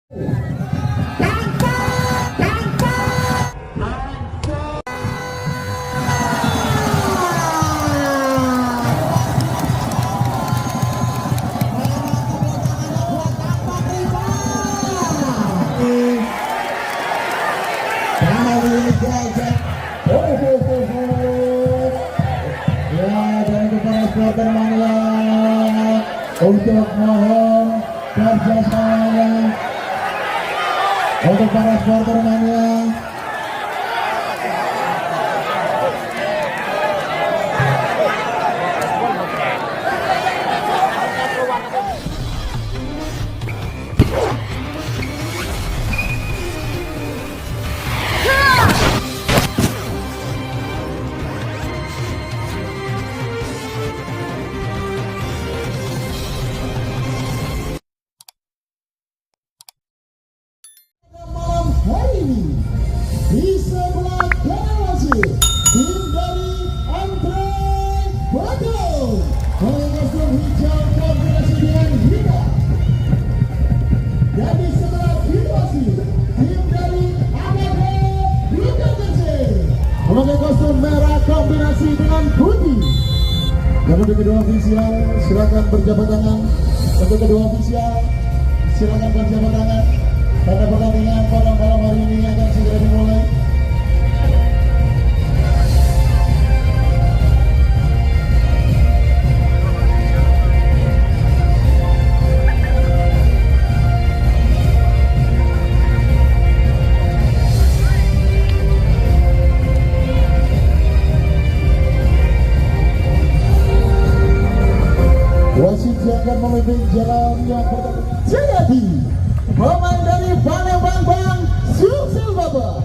Untuk mohon kerjasamanya untuk para supporter mania. Di sebelah kanan wasit tim dari Andre Batum mengusung hijau kombinasi dengan hitam, dan di sebelah kiri wasit tim dari Amade Lukatense memakai kostum merah kombinasi dengan putih. Dan untuk kedua ofisial silakan berjabat tangan. Untuk kedua ofisial silakan berjabat tangan. Pada pertandingan pada malam hari ini akan segera dimulai. Wasit yang akan memimpin jalannya pertandingan Jayadi, pemain dari Palembang Bang Sulsel Baba.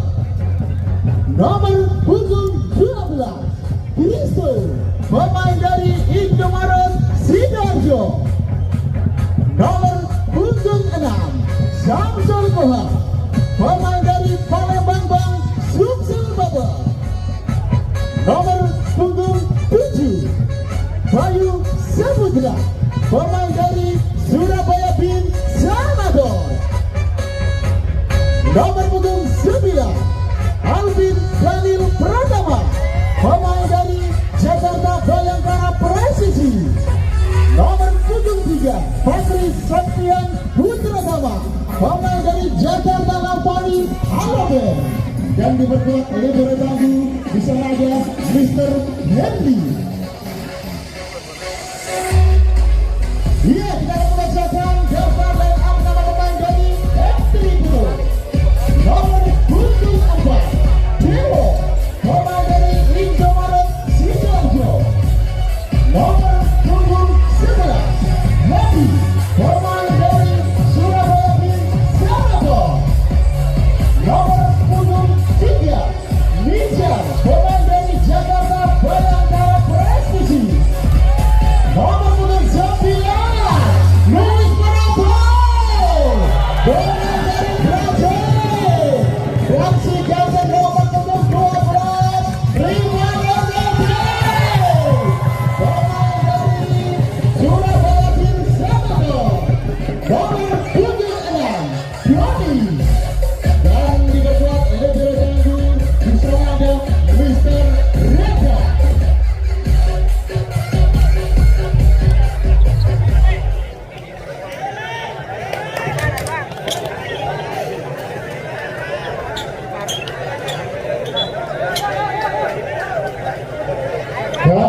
Nomor punggung 12 Kristo, pemain dari Indomaret Sidoarjo. Nomor punggung 6 Samsul Kohar, pemain dari Palembang Bang Sulsel Baba. Nomor punggung 7 Bayu Saputra, pemain dari Surabaya Bin Salvador. Nomor punggung 9 Alvin Daniel Pratama, pemain dari Jakarta Bayangkara Presisi. Nomor punggung 3 Patri Septian Putratama, pemain dari Jakarta Lampani Alobe. Dan diperkuat oleh bertamu di sana ada Mr. Henry. Iya, kita akan membacakan daftar dan nama pemain dari M3 Pro. Nomor punggung 4 Dewo, pemain dari Indomaret Sidoarjo. Nomor punggung 11 Nabi, pemain dari Surabaya Bin Salvador. Nomor punggung 3 Nijar, pemain dari Jakarta Bayangkara Presisi. Nomor punggung 9 Luis Prabowo, pemain dari Brazil. Fraksi Gazen nomor punggung 12 Rima Yardeni, pemain dari Surabaya Bin Salvador. Nomor punggung 6 Doni, dan diperkuat oleh bertanggu di sana ada Mr. Reza.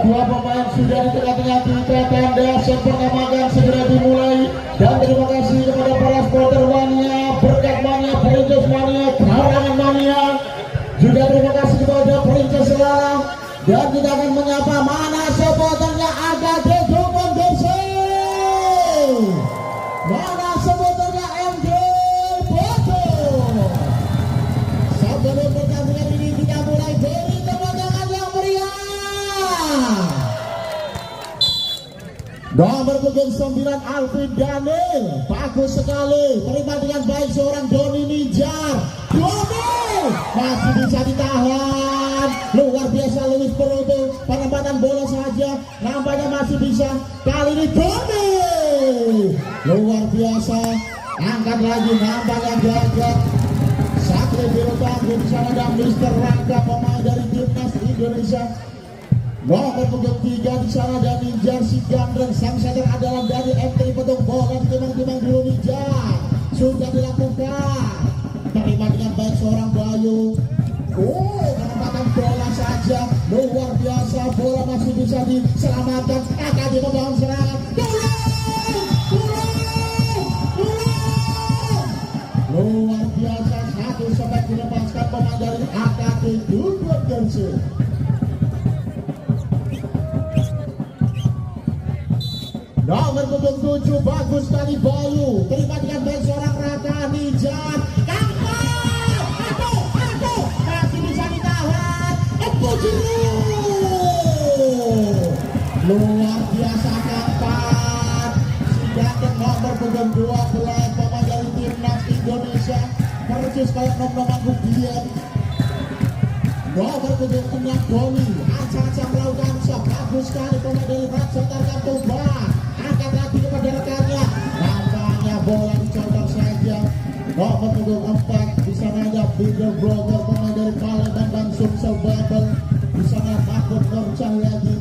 Dua pemain sudah di tengah-tengah kita, tanda set pertama akan segera dimulai. Dan terima kasih kepada para supporter mania, berkat mania, perintis mania, karangan mania. Juga terima kasih kepada perintis selarang. Dan kita akan menyapa mana supporternya ada Dedo Kondese, mana supporternya MJ Batum. Sebelum pertandingan ini kita mulai dari tepuk tangan yang meriah. Nomor punggung 9 Alvin Daniel, bagus sekali, terima dengan baik seorang Doni Nijar. Doni masih bisa ditahan, luar biasa Luis Peroto, penempatan bola saja nampaknya masih bisa. Kali ini Doni luar biasa, angkat lagi lagi nampaknya gagal. Satria Biru Tangguh di sana dan Mister Rangga pemain dari Timnas Indonesia. Nomor punggung 3 di sana dari jersey gandeng. Sang center adalah dari MT Petung. Bola ditimang-timang dulu Ninja. Sudah dilakukan. Terima dengan baik seorang Bayu. Penempatan bola saja luar biasa. Bola masih bisa diselamatkan. Akan membangun serangan. Luar biasa, satu sampai dilepaskan pemain dari AKT Dukun Jersey. Nomor punggung 7 bagus sekali Bayu. Terima dengan baik seorang Raka Nijan. Masih bisa ditahan. Luar biasa kapan. Sedangkan nomor punggung 12 pemain dari Timnas Indonesia persis kayak nomor Gugian. Nomor punggung 6 Doni acak-acak melakukan shot. Bagus sekali pemain dari Ratsa Tarkam Toba. Angkat lagi kepada rekannya. Nampaknya bola dicocok saja. Nomor punggung 4 di sana ada Bigger Brother pemain dari Palembang dan Sumsel Babel. Di sana Mahfud Nur Cahyadi.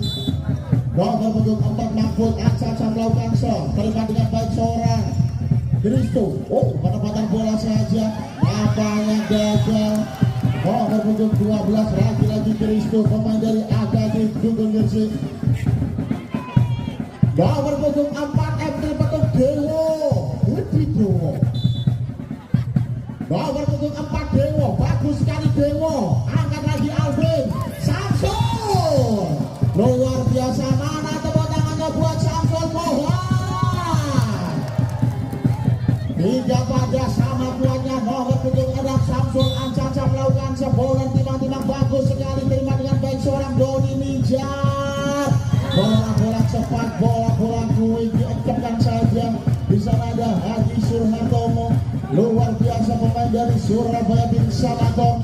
Nomor punggung 4 Mahfud acak-acak melakukan shot. Terima dengan baik seorang Kristo. Penempatan bola saja. Nampaknya gagal. Nomor punggung 12 lagi-lagi Kristo pemain dari AKT Dukun Jersey. Nomor punggung 4 MT Petung Dewo. Budi Dewo. Nomor punggung 4 Dewo. Bagus sekali Dewo. Angkat lagi Alvin Samsul. Luar biasa. Mana tepuk tangannya buat Samsul Mohon. 3 pada sama kuatnya. Nomor punggung 6 Samsul Ancaca melakukan sebolan timang-timang bagus sekali. Terima dengan baik seorang Doni Nijar. Bola-bola cepat, bola-bola kuing diucapkan saja. Di sana ada Haji Surhartomo. Luar biasa pemain dari Surabaya bin Salakom.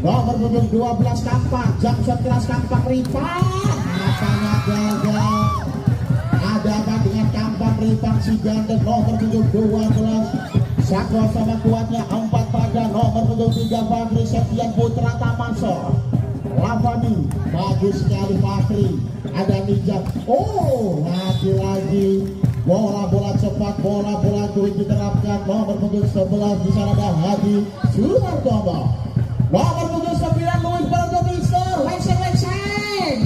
Nomor punggung 12 Kampak. Jam shot keras Kampak Rifan. Matanya gagal. Ada apa dengan Kampak Rifan si gandeng. Nomor punggung 12 Sakwa sama kuatnya 4 pada. Nomor punggung 3 Fakri Septian Putra Tamanso. Lavani, bagus sekali Fakri. Ada Ninja. Lagi-lagi bola-bola cepat, bola-bola kuing diterapkan. Nomor punggung 11 di sana ada Hadi Suhartomo. Nomor punggung 9 Louis Bergo Mister Wengseng.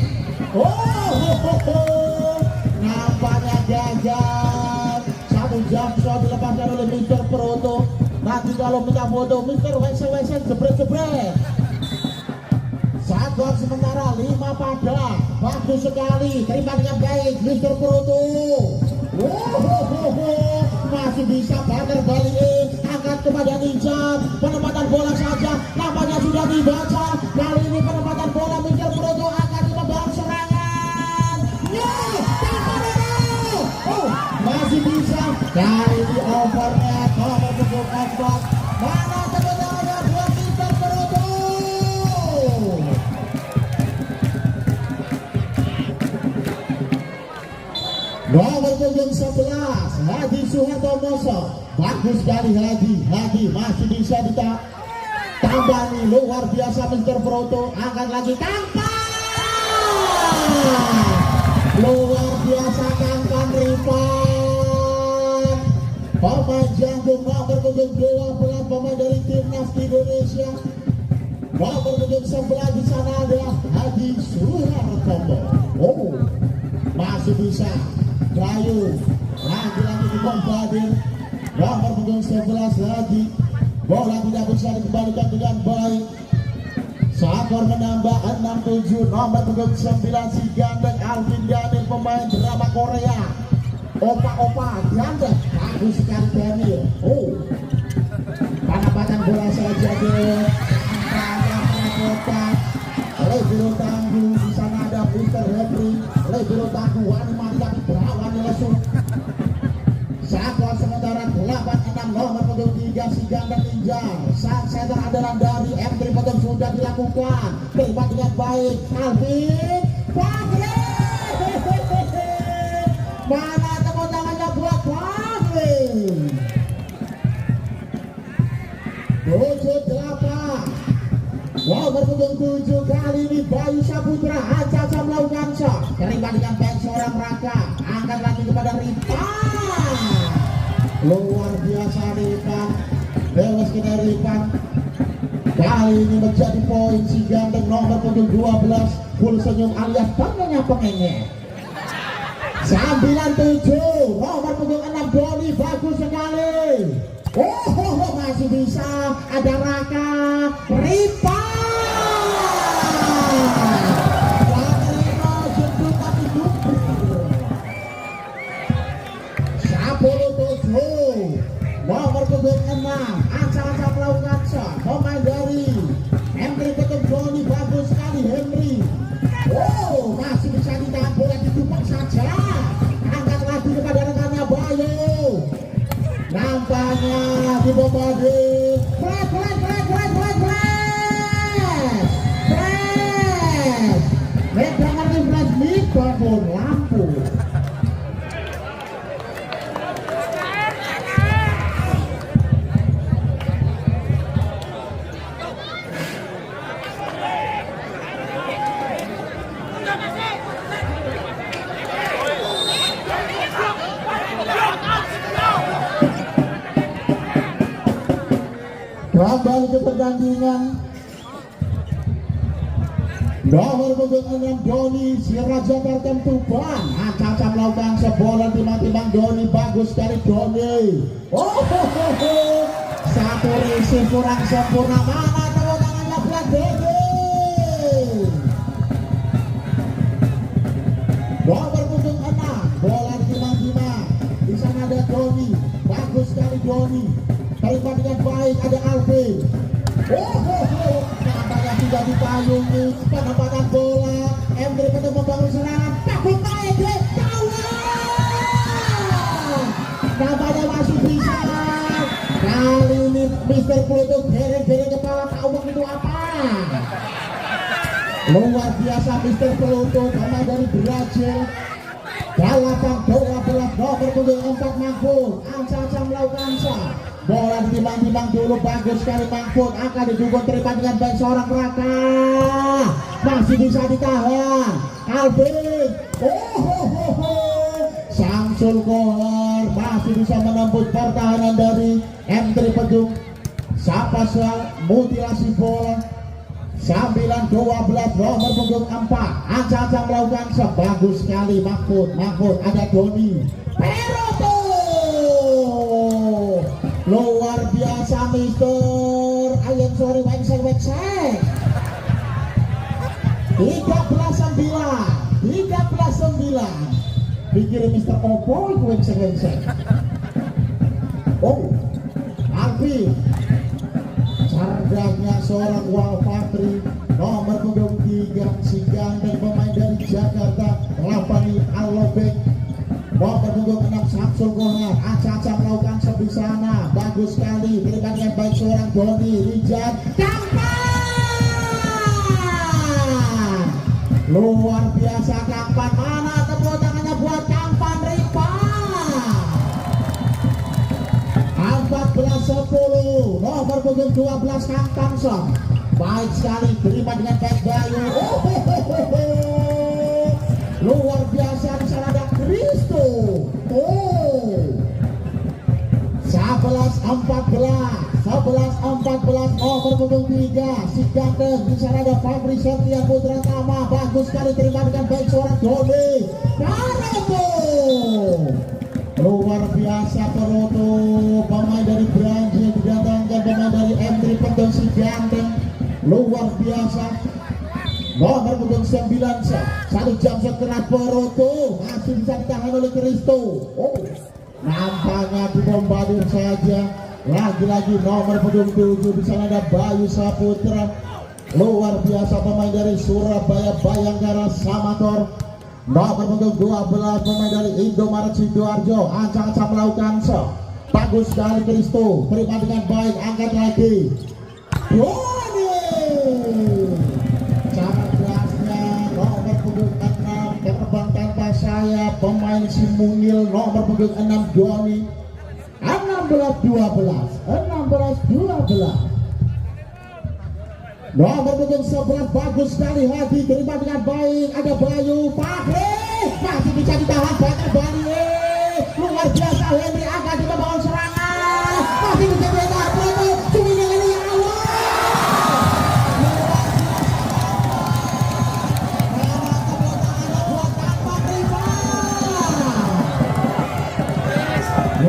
Nampaknya gagal. Satu jam shot dilepaskan oleh Mister Proto. Nanti kalau minta foto Mister Wengseng jebret-jebret. Gol sementara 5 pada. Bagus sekali. Terima dengan baik Mister Proto. Masih bisa bakar balik. Angkat kepada Ninja. Penempatan bola saja. Namanya sudah dibaca. Kali ini penempatan bola Mister Proto akan membangun serangan. Masih bisa. Kali ini overnet. Nomor punggung 4. Mana sebenarnya buat Mister Proto. Nomor punggung 11 Hadi Suhartomo. Bagus sekali Hadi masih bisa ditambani. Luar biasa Mister Proto. Angkat lagi Kampan. Luar biasa Kampan Rifan. Pemain jangkung nomor punggung 12 pemain dari Timnas Indonesia. Nomor punggung 11 di sana ada Hadi Suhartomo. Masih bisa Bayu lagi-lagi dibombardir. Nomor punggung 11 lagi. Bola tidak bisa dikembalikan dengan baik. Skor menambah 6-7. Nomor punggung 9 si gandeng Alvin Daniel pemain drama Korea. Opa gandeng. Bagus sekali Daniel. Penempatan bola saja deh. Lebiro Tangguh di sana ada Peter Henry. Lebiro Tangguh wani mantap berawani langsung. Skor sementara 8-6. Nomor punggung 3 si gandeng Ninja. Sang center adalah dari M3 Petung sudah dilakukan. Terima dengan baik Alvin Fakri. Mana tepuk tangannya buat Fakri. 78. Nomor punggung 7 kali ini Bayu Saputra Aca melakukan shot. Terima dengan baik seorang Raka. Angkat lagi kepada Ripan. Luar biasa Ripan. Dewas kita Ripan. Kali ini menjadi poin si ganteng nomor punggung 12. Full senyum alias pengenya. 97. Nomor punggung 6 Doni bagus sekali. Oh, masih bisa. Ada Raka. Ripan. Nomor punggung 6 Aca melakukan shot. Pemain dari Henry Petung Doni bagus sekali Henry. Oh, masih bisa ditahan bola ditumpang saja. Angkat lagi kepada rekannya Bayu. Nampaknya dibombardir. Flash. Medangan di flash mikrofon lampu. Kembali ke pertandingan. Nomor punggung 6 Doni si Raja Tarkam Tuban. Aca melakukan sebola timang Doni. Bagus dari Doni. Satu risih kurang sempurna. Mana tepuk tangannya buat Doni. Nomor punggung 6 bola timang. Di sana ada Doni. Bagus sekali Doni. Terima dengan baik ada Alvin. Nampaknya tidak dipayungi. Penempatan bola. Hendry Petung membangun serangan. Takut naik ke gawang. Nampaknya masih bisa. Kali ini Mr. Pluto gere-gere kepala. Tahu itu apa? Luar biasa Mr. Pluto. Pemain dari Brazil. Balapan 12 nomor punggung 4 Mahfud. Aca melakukan shot. Bola ditimbang dulu. Bagus sekali Mahfud. Akan didukung terima dengan baik seorang Raka. Masih bisa ditahan Alvin. Samsul Kohar masih bisa menembus pertahanan dari Hendry Petung. Sapa mutilasi bola. 9-12 nomor punggung 4 Aca melakukan shot. Bagus sekali Mahfud ada Doni Peroto. Luar biasa Mister. Ayam sorry wengsek 13-9 pikir Mister Oppo itu wengsek. Oh Alvin. Cardangnya seorang Walfatri. Nomor punggung 3 si ganteng pemain dari Jakarta Lavani Alobek. Nomor punggung 6 Samsul Kohar. Aca melakukan di sana. Bagus sekali. Berikan yang baik seorang Doni Rijat. Kampan. Luar biasa Kampan. Mana tepuk tangannya buat Kampan Ripan. 14-10. Nomor punggung 12 Kampan Som. Baik sekali. Terima dengan baik Bayu. Luar biasa di sana ada Kristo. 11-14 nomor punggung 3 si ganteng. Di sana ada Fabri Setia Putra Tama. Bagus sekali terima dengan baik seorang Doni Peroto. Luar biasa Peroto. Pemain dari Brazil didatangkan pemain dari Hendry Petung si ganteng. Luar biasa. Nomor punggung 9 satu jam shot kena Peroto. Masih bisa ditahan oleh Kristo. Nampaknya dibombardir saja. Lagi-lagi nomor punggung 7 di sana ada Bayu Saputra. Luar biasa pemain dari Surabaya Bayangkara Samator. Nomor punggung 12 pemain dari Indomaret Sidoarjo. Aca melakukan shot. Bagus sekali Kristo. Terima dengan baik. Angkat lagi. Doni. Cerdasnya nomor punggung 6 terbang tanpa saya pemain si Mungil. Nomor punggung 6 Doni. 16-12 Nomor punggung 11 bagus sekali Hadi, terima dengan baik. Ada Bayu Fahri, masih bisa ditahan Bakar Bali. Luar biasa Henry akan membangun serangan, masih bisa ditahan itu. Cumi dengan yang awal.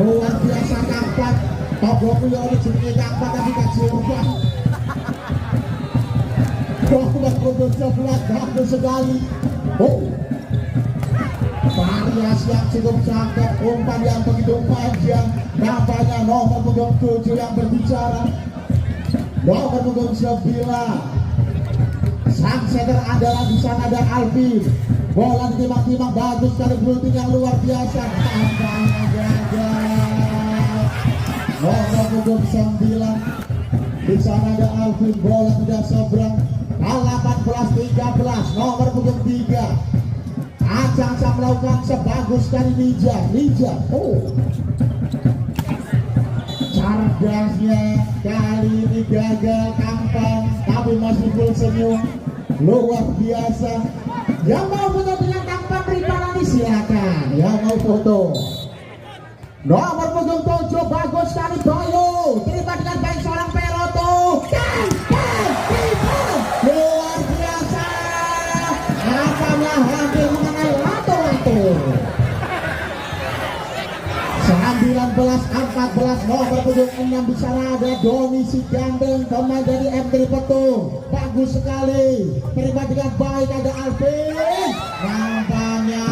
Luar biasa Kampak, Togo Priori jenenge Kampak tapi gak jirukan. Nomor punggung 11 bagus sekali. Variasi yang cukup cakep, umpan yang begitu panjang. Nampaknya nomor punggung 7 yang berbicara. Nomor punggung 9 sang setter andalan di sana ada Alvin. Bola ditimang-timang bagus sekali, blocking yang luar biasa. Tampaknya gagal. Nomor punggung 9 di sana ada Alvin, bola tidak seberang. 18-13 nomor punggung 3 Acang melakukan sebagus dari Ninja. Cerdasnya kali ini gagal Kampan, tapi masih full senyum. Luar biasa. Yang mau foto dengan Kampan terima nanti silakan. Yang mau foto. Nomor punggung 7 bagus sekali Bayu, terima dengan baik seorang Peroto. Luar biasa. Apanya hampir mengenai lato-lato. 19-14 nomor punggung 6 di sana ada Doni si gandeng, pemain dari M3 Petung. Bagus sekali, terima dengan baik ada Alvin. Nampaknya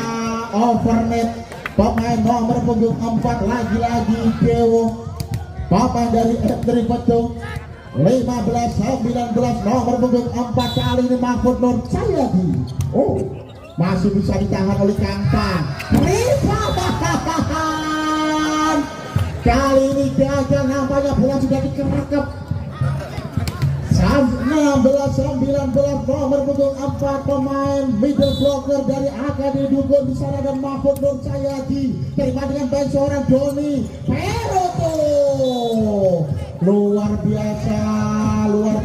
overnet. Pemain nomor punggung 4 lagi-lagi Dewo, pemain dari M3 Petung. 15-19 nomor punggung 4 kali ini Mahfud Nur Cahyadi. Masih bisa ditahan oleh Kampan. Kali ini gagal, nampaknya bola sudah dikerangkap. 16-19 nomor punggung 4 pemain middle blocker dari AKD Dugun. Di sana ada Mahfud Nur Cahyadi, terima dengan baik seorang Doni Peroto. Luar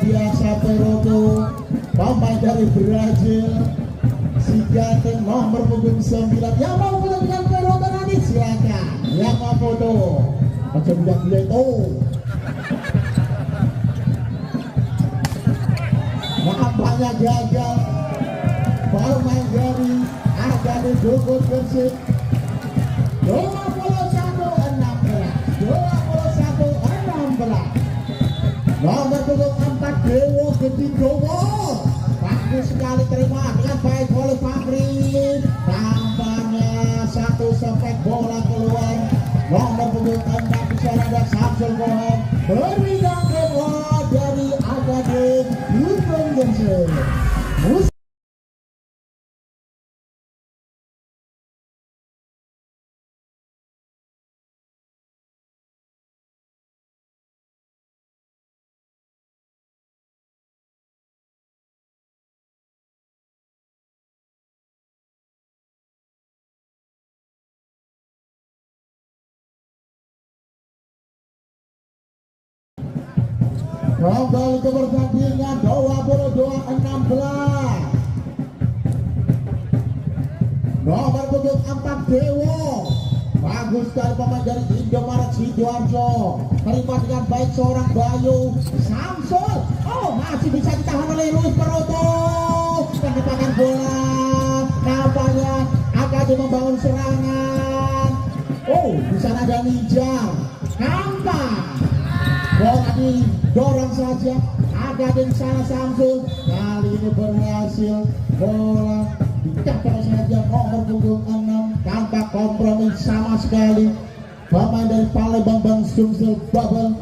biasa Peroto, pemain dari Brazil. Si ganteng nomor punggung 9. Yang mau foto dengan Peroto nanti silakan. Yang mau foto macam bilang itu. Nampaknya gagal. Pemain dari AKD Dugun Persib. 21-16 nomor punggung 4 Dewo Gedigowo. Bagus sekali, terima dengan baik oleh Fahri. Tampaknya satu sepet bola keluar. Nomor punggung 6 bicara ada Samsul Kohen. Berikan bola dari AKD Dugun Persib. Kembali ke pertandingan 22-16. Nomor punggung 4 Dewo. Bagus sekali pemain dari Indomaret Sidoarjo. Terima dengan baik seorang Bayu Samsul. Masih bisa ditahan oleh Luis Peroto. Penyepakan bola. Nampaknya AKD membangun serangan. Di sana ada Ninja. Kampak. Bola didorong saja, ada di sana Samsul. Kali ini berhasil, bola dicapai saja nomor punggung 6. Tanpa kompromi sama sekali. Pemain dari Palembang Bang Sumsel Bubble.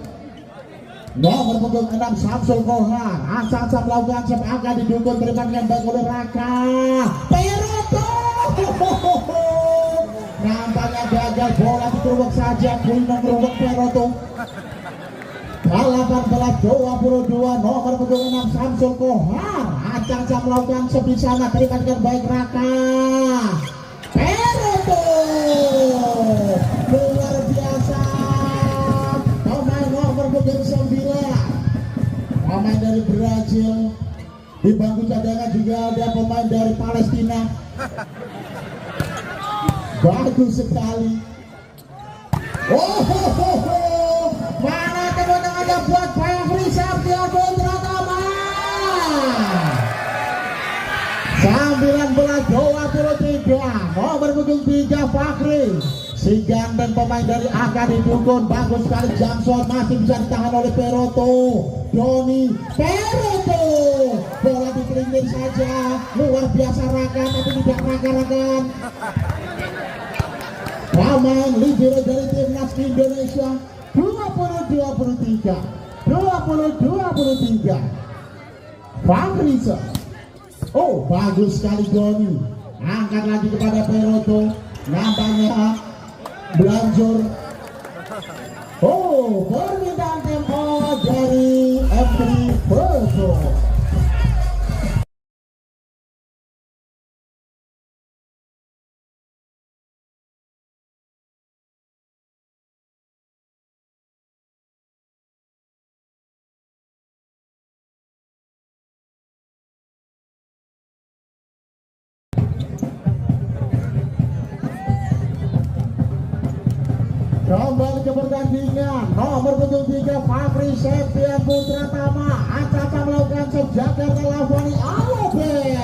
Nomor punggung 6 Samsul Kohan. Asa-asa melakukan sepak agak didukung, terima dengan baik oleh Raka Peroto. Nampaknya gagal, bola diterubuk saja. Kulino merubuk Peroto. 18-22 nomor punggung 6 Samsul Kohar. Acang melakukan sebisanya, terima dengan baik Raka Peroto. Luar biasa pemain nomor punggung 9, pemain dari Brazil. Di bangku cadangan juga ada pemain dari Palestina. Bagus sekali. Mana tepuk tangannya buat Fahri Septian Putra Tama. 19-23 nomor punggung 3 Fahri. Si ganteng pemain dari AKD Dukun, bagus sekali. Jamson masih bisa ditahan oleh Peroto. Doni Peroto, bola dikelintir saja. Luar biasa Rakan, tapi tidak Rakan. Pemain libero dari timnas Indonesia 20-23 Fahri. Oh, bagus sekali Doni. Angkat lagi kepada Peroto. Nampaknya Blanjur. Oh, permintaan tempo dari F3 Peroto. Kembali ke pertandingan nomor punggung 3 Fahri Septian Putra Tama. Ancam melakukan shot Jakarta Lavani Alobe.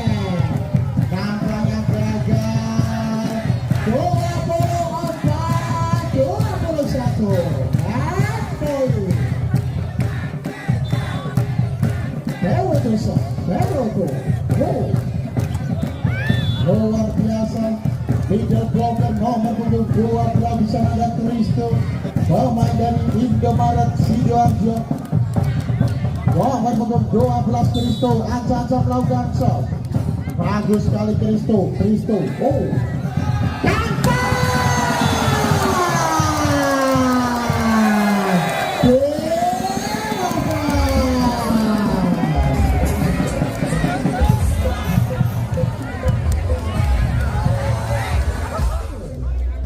Nampaknya gagal. 24-21. Peroto. Luar biasa. Middle blocker nomor punggung 12 bisa ada Kristo, pemain dari Indomaret Sidoarjo. Nomor punggung 12 Kristo, ancam melakukan shot. Bagus sekali Kristo. Oh,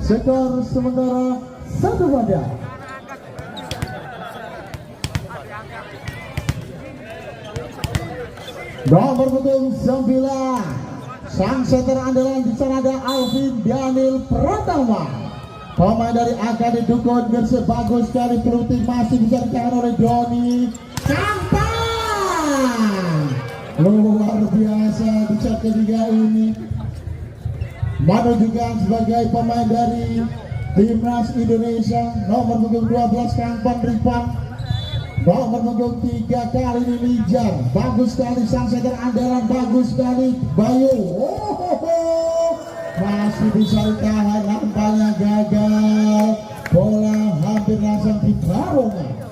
skor sementara 1-1. Nomor punggung 9 sang center andalan di sana ada Alvin Daniel Pratama, pemain dari AKD Dukun. Bersih bagus sekali, peluti masih bisa ditahan oleh Doni. Sampai luar biasa di set ketiga ini. Menunjukkan sebagai pemain dari timnas Indonesia nomor punggung 12 Kang Panripan, nomor punggung 3 kali ini Nijar. Bagus sekali sang center andalan, bagus sekali Bayu. Masih bisa ditahan, nampaknya gagal. Bola hampir langsung di barungan.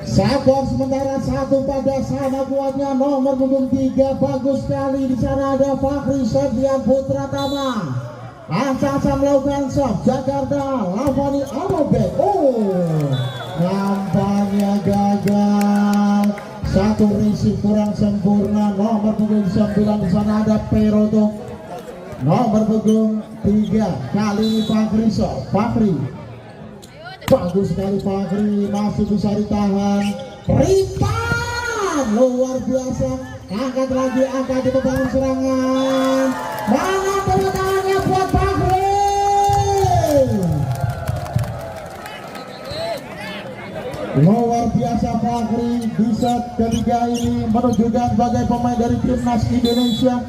Skor sementara 1-1 sama kuatnya nomor punggung 3. Bagus sekali di sana ada Fahri Septian Putra Tama. Ancam melakukan shot Jakarta Lavani Alobe. Oh, nampaknya gagal. Satu risik kurang sempurna. Nomor punggung 9 di sana ada Peroto. Nomor punggung 3 kali ini Fahri. Bagus sekali Fahri, masih bisa ditahan. Ripan luar biasa. Angkat di pembangun serangan. Mana tepuk tangannya buat Fahri. Luar biasa Fahri di set ketiga ini menunjukkan sebagai pemain dari timnas Indonesia.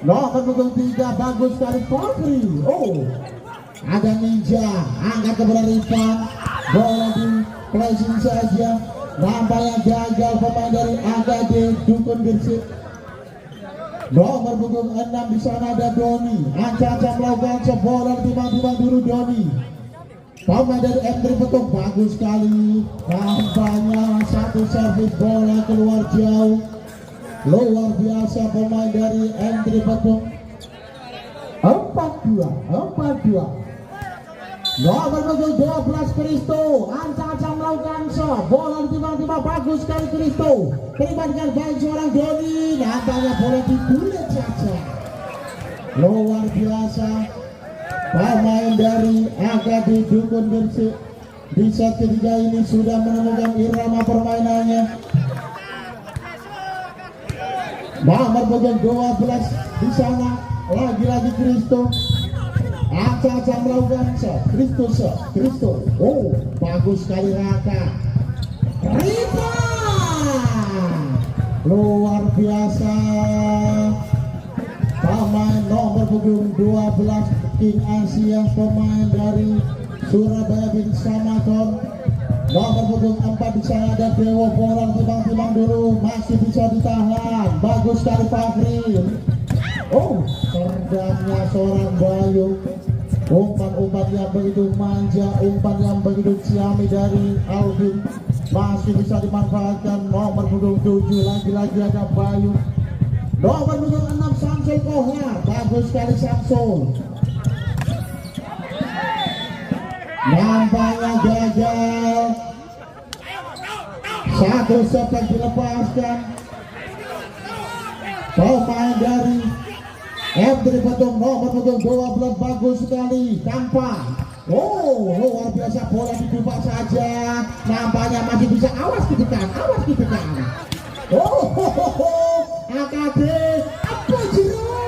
Nomor punggung 3 bagus sekali Fahri. Oh, ada Ninja, angkat kepada Ripan. Bola di placing saja. Nampaknya gagal pemain dari AKD Dukun Gersik. Nomor punggung 6 di sana ada Doni. Ancam melakukan bola tiba-tiba dulu Doni. Pemain dari M3 Petung bagus sekali. Nampaknya satu servis bola keluar jauh. Luar biasa pemain dari M3 Petung. 4-2. Nomor punggung 12 Kristo. Ancam melakukan shot. Bola tiba-tiba bagus sekali Kristo. Terima dengan baik seorang Doni. Nampaknya bola dikulit saja. Luar biasa pemain dari AKD Dukun Gersik di set ketiga ini sudah menemukan irama permainannya. punggung 12 di sana lagi-lagi Kristo. Angka melakukan Kristo. Oh, bagus sekali Raka. Riva luar biasa. Pemain nomor punggung 12 King Asia, pemain dari Surabaya bin Samaton. Nomor punggung 4 di sana ada Dewa Boran, timbang-timbang dulu, masih bisa ditahan. Bagus sekali Fakri. Oh, serdamnya seorang Bayu. Umpan-umpan yang begitu manja, umpan yang begitu ciami dari Alvin masih bisa dimanfaatkan. Nomor punggung 7 lagi-lagi ada Bayu. Nomor punggung 6 Samsul Kohar, bagus sekali Samsul. Nampaknya gagal. Satu sepak dilepaskan. Pemain dari M3 Betung nomor punggung 12 bagus sekali tanpa. Oh, luar biasa, bola dibuka saja. Nampaknya masih bisa, awas ditekan. Oh, AKD apa Jiro?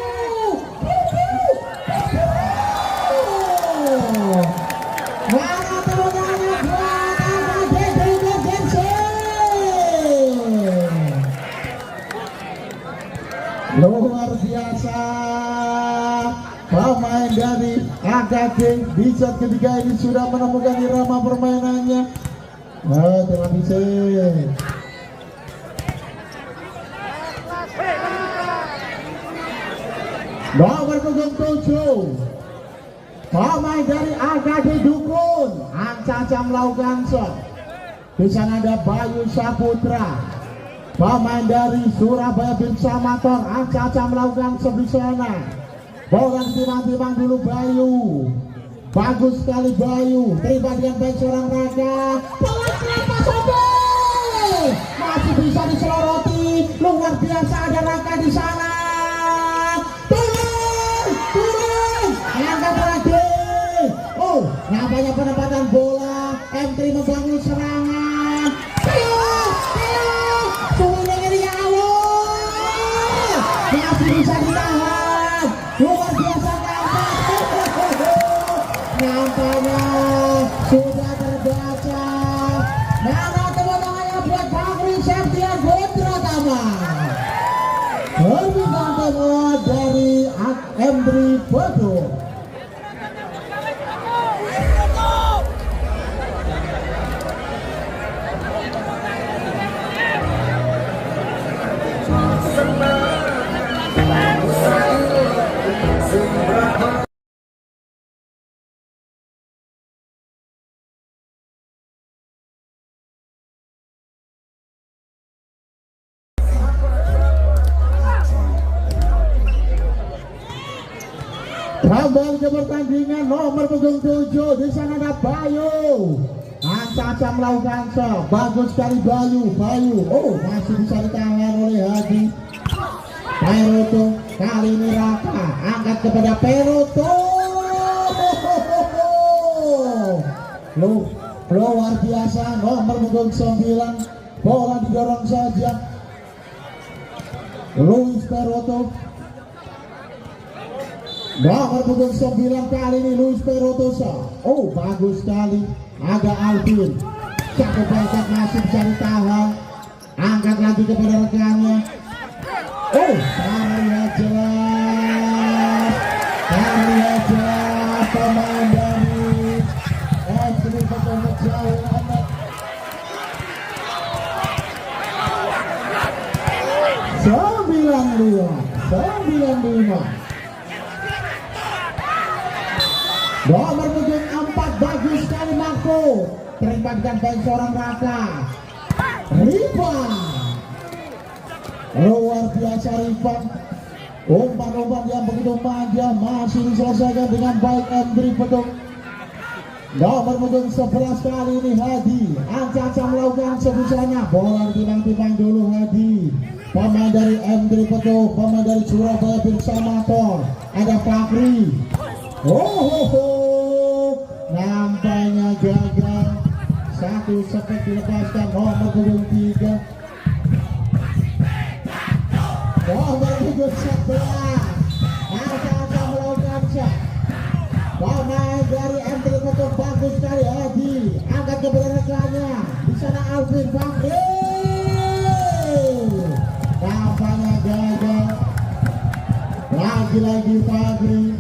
Mana temannya buat AKD David Jensen. Luar biasa. Pemain dari AKD di set ketiga ini sudah menemukan irama permainannya. Terima kasih. Nomor punggung 7 pemain dari AKD Dukun Ancaca melakukan shot. Di sana ada Bayu Saputra. Pemain dari Surabaya bin Samator Ancaca melakukan shot di sana. Bola timang-timang dulu Bayu. Bagus sekali Bayu. Terima dengan baik seorang Raka. Bola kenapa sobek? Masih bisa diseloroti. Luar biasa ada Raka di sana. Angkat lagi. Oh, nampaknya penempatan bola. M3 membangun serangan. Sulit dia awal. Masih bisa ditahan. Luar biasa nampak. Nampaknya sudah terbaca. Mana teman-temannya buat Fakri Septian Putra Tama. Permintaan teman dari M3 Betung. Kembali ke pertandingan nomor punggung 7 di sana ada Bayu. Ancaca melakukan shot. Bagus sekali Bayu. Oh, masih bisa ditahan oleh Hadi. Peroto kali ini Raka angkat kepada Peroto. Luar biasa nomor punggung 9. Bola didorong saja. Luis Peroto. Nomor punggung 9 kali ini Luis Perotosa. Oh, bagus sekali. Ada Alvin. Satu backup masih bisa ditahan. Angkat lagi kepada rekannya. Oh, terlihat jelas. Pemain dari M3 Betung menjauh amat. 95. Nomor punggung 4 bagus sekali Marco. Terlibatkan baik seorang Raka. Riva. Luar biasa Riva. Umpan-umpan yang begitu manja masih diselesaikan dengan baik M3 Betung. Nomor punggung 11 kali ini Hadi. Ancaca melakukan sebisanya. Bola ditimbang-timbang dulu Hadi. Pemain dari M3 Betung, pemain dari Surabaya bin Samator. Ada Fakri. Nampaknya gagal. Satu sepak dilepaskan nomor punggung 3. Nomor punggung ke-11 akan melakukan shot. Pemain dari M3 Betul bagus sekali Edi angkat kepada rekannya di sana Alvin Bakri tampaknya gagal. Lagi-lagi Fagri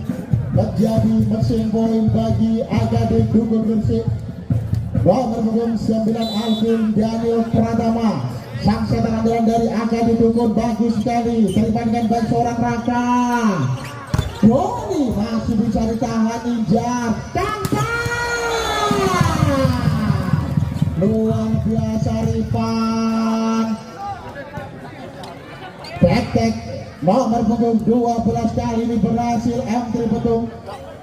menjadi mesin poin bagi AKD Dukun Gresik. Nomor punggung 9 Alvin Daniel Pratama, sang setan andalan dari AKD Dukun, bagus sekali terima dengan baik seorang Raka. Doni masih bisa ditahan Ninja luar biasa Rifan. Tek nomor punggung 12 kali ini berhasil M3 Betung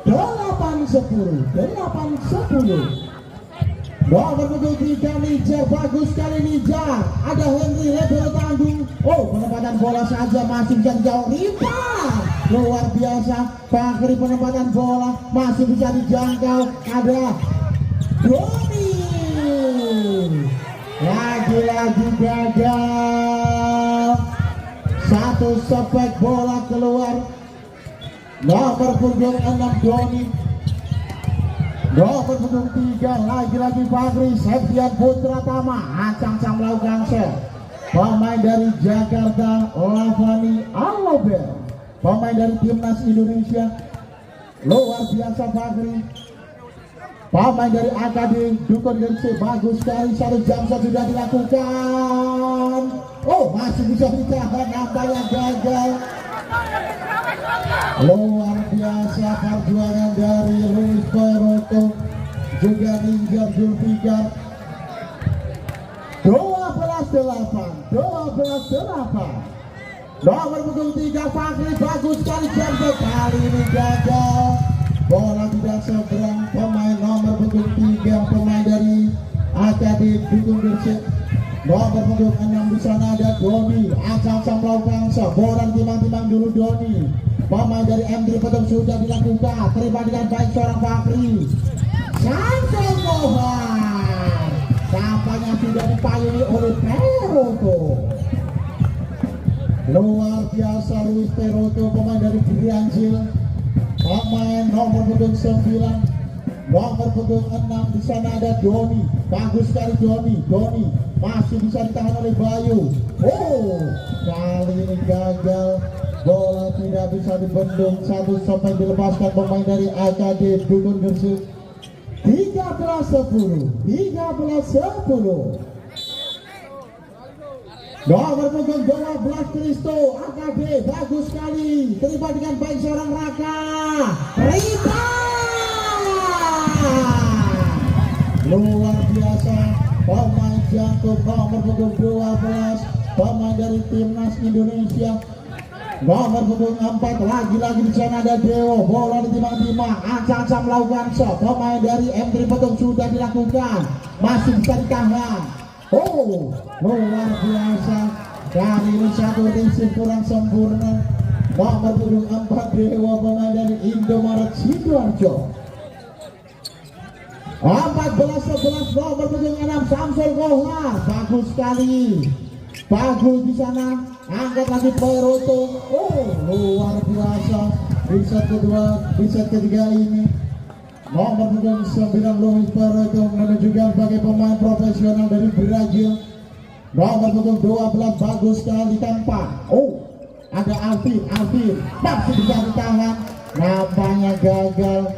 8-10. Nomor punggung 3 Nijar, bagus sekali Nijar. Ada Henry Lebel tanggung. Oh, penempatan bola saja masih bisa jauh Rifan. Luar biasa Bakri, penempatan bola masih bisa dijangkau. Ada Doni lagi-lagi gagal. Satu sepek bola keluar. Nomor punggung 6 Doni. Nomor punggung 3 lagi-lagi Bakri Septian Putra Tama ancang-ancang melakukan set. Pemain dari Jakarta Lavani Alober, pemain dari Timnas Indonesia. Luar biasa Bakri. Pemain dari AKD Dukun Gresik, bagus sekali. 1 jam sudah dilakukan. Oh, masih bisa ditahan, nampaknya gagal. Luar biasa perjuangan dari Luis Peroto juga Ninja Zulfikar. 12-8. Nomor punggung 3 Fakri, bagus sekali jam kali ini gagal. Bola tidak seberang. Pemain nomor punggung 3 pemain dari AKD Dukun Gresik. Nomor punggung 6 di sana ada Doni ancang-ancang melakukan shot. Bola timang-timang dulu Doni. Pemain dari M3 Betung sudah dilakukan, terima dengan baik seorang Fakri. Sampai Mohan tampaknya sudah dipayungi oleh Peroto. Luar biasa Luis Peroto, pemain dari Gianjil. Pemain nomor punggung 9, nomor punggung 6 di sana ada Doni. Bagus sekali Doni masih bisa ditahan oleh Bayu. Oh, kali ini gagal. Bola tidak bisa dibendung. 1 sampai dilepaskan pemain dari AKD Dukun Gresik. 13-10. Nomor punggung 12 Kristo AKD, bagus sekali terima dengan baik seorang Raka Rita. Luar biasa pemain jangkau nomor punggung 12 pemain dari Timnas Indonesia. Nomor punggung 4 lagi-lagi di sana ada Dewo. Bola ditimang-timang, ancang-ancang melakukan shot. Pemain dari M3 Betung sudah dilakukan, masih bisa ditahan. Oh, luar biasa. Kali ini satu risik kurang sempurna. Nomor punggung 4 Dewo, pemain dari Indomaret Sidoarjo. 14-11 nomor punggung 6 Samsul Kohar, bagus sekali. Bagus di sana, angkat lagi Peroto. Oh, luar biasa. Di set ketiga ini nomor punggung 9 Luis Peroto menunjukkan sebagai pemain profesional dari Brazil. Nomor punggung 12 bagus sekali tampak. Oh, ada Alvin masih bisa ditahan, nampaknya gagal.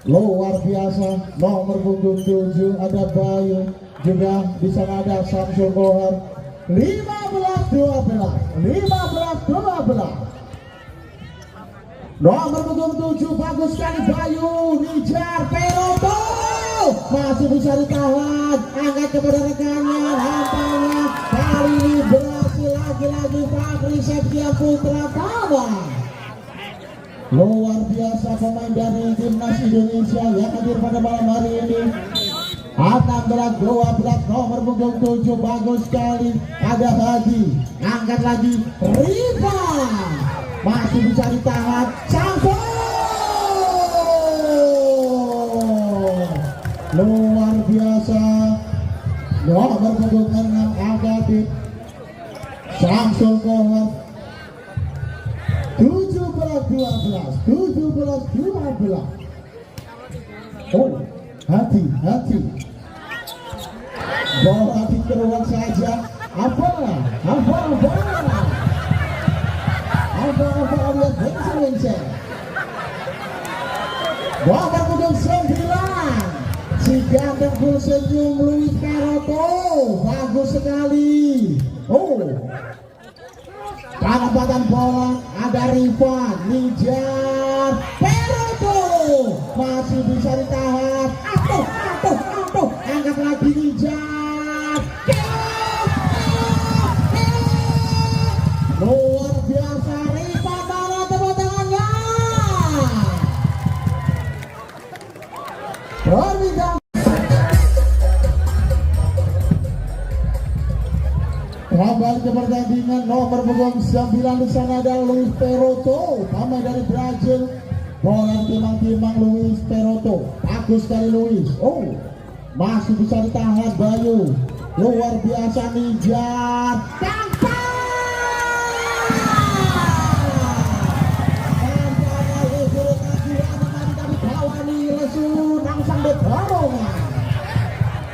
Luar biasa. Nomor punggung 7 ada Bayu, juga di sana ada Samsul Kohar. 15-12. Nomor punggung 7 bagus sekali Bayu, Nijar Peroto masih bisa ditahan, angkat kepada rekannya. Nampaknya kali ini berhasil lagi-lagi Fakri Septian Putra Tama. Luar biasa pemain dari Timnas Indonesia yang hadir pada malam hari ini. 16-12 nomor punggung 7 bagus sekali ada Hadi, angkat lagi Riva masih bisa ditahan. Sampai luar biasa. Nomor punggung 6 Agapi Samsul Kohar bola dikeluar saja. Apa lihat Vincent. Nomor punggung 9 si ganteng full senyum Luis Peroto, bagus sekali. Penempatan bola ada Rifan, Nijar, Peroto masih bisa ditahan. Atuh, angkat lagi Nijar. Luar biasa Rifan, mana tepuk tangannya. Berbicara kembali ke pertandingan, nomor punggung 9 di sana ada Luis Peroto, pemain dari Brazil. Bola timang-timang Luis Peroto, bagus sekali Luis. Masih bisa ditahan Bayu, luar biasa Nijar.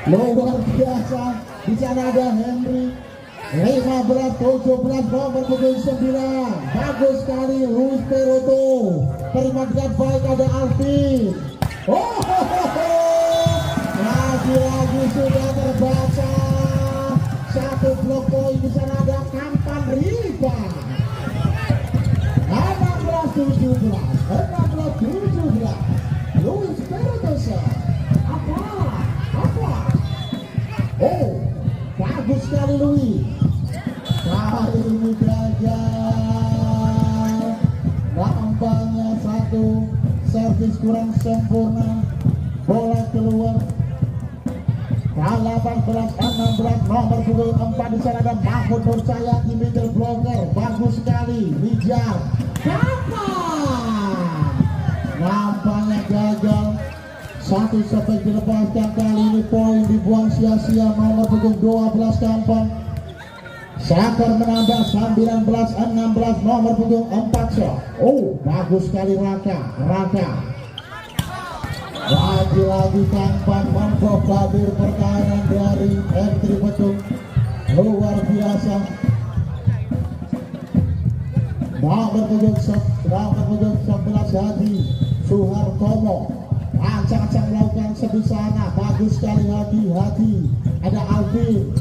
Luar biasa, di sana ada Henry. 15-17 nomor punggung 9, bagus sekali Luis Peroto, terima dengan baik ada Alvin. Lagi-lagi sudah terbaca satu blok poin. Di sana ada Kampan Riva. 16-17 Luis Peroto. Bagus sekali Luis. Kali ini gagal. Nampaknya satu servis kurang sempurna. Bola keluar. 18-16 nomor punggung 4 di sana ada Mahmud Nursaya di middle blocker. Bagus sekali. Nijar. Nampaknya gagal. Satu sampai dilepaskan, kali ini poin dibuang sia-sia. Nomor punggung 12 Kampan. Sakar menambah 19-16 nomor punggung 4 shot. Bagus sekali Raka. Lagi-lagi Kampan membobadir pertahanan dari M3 Petung. Luar biasa. Nomor punggung 11 Hadi Suhartomo. Ancang-ancang melakukan sebisana, bagus sekali hati. Ada Alvin,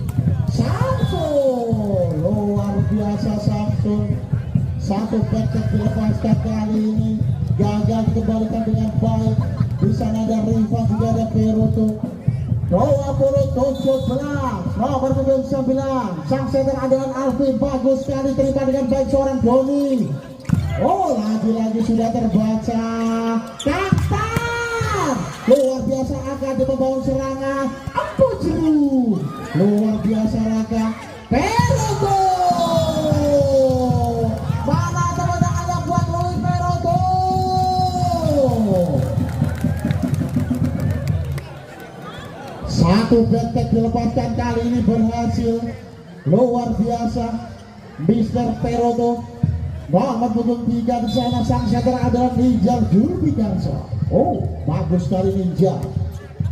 Samsul, luar biasa Samsul. Satu pencet dilepaskan, kali ini gagal dikembalikan dengan baik. Di sana ada Rifan, juga ada Peroto. 20-17 nomor punggung 9 sang center adalah Alvin, bagus sekali terima dengan baik seorang Doni. Lagi-lagi sudah terbaca. Luar biasa akan di membangun serangan. Jeru. Luar biasa Raka. Peroto. Mana tepuk tangannya buat Luis Peroto. Satu betek dilepaskan, kali ini berhasil. Luar biasa Mr. Peroto. Nomor punggung 3 di sana sang center adalah Nijar Jurbikarso. Bagus sekali Ninja.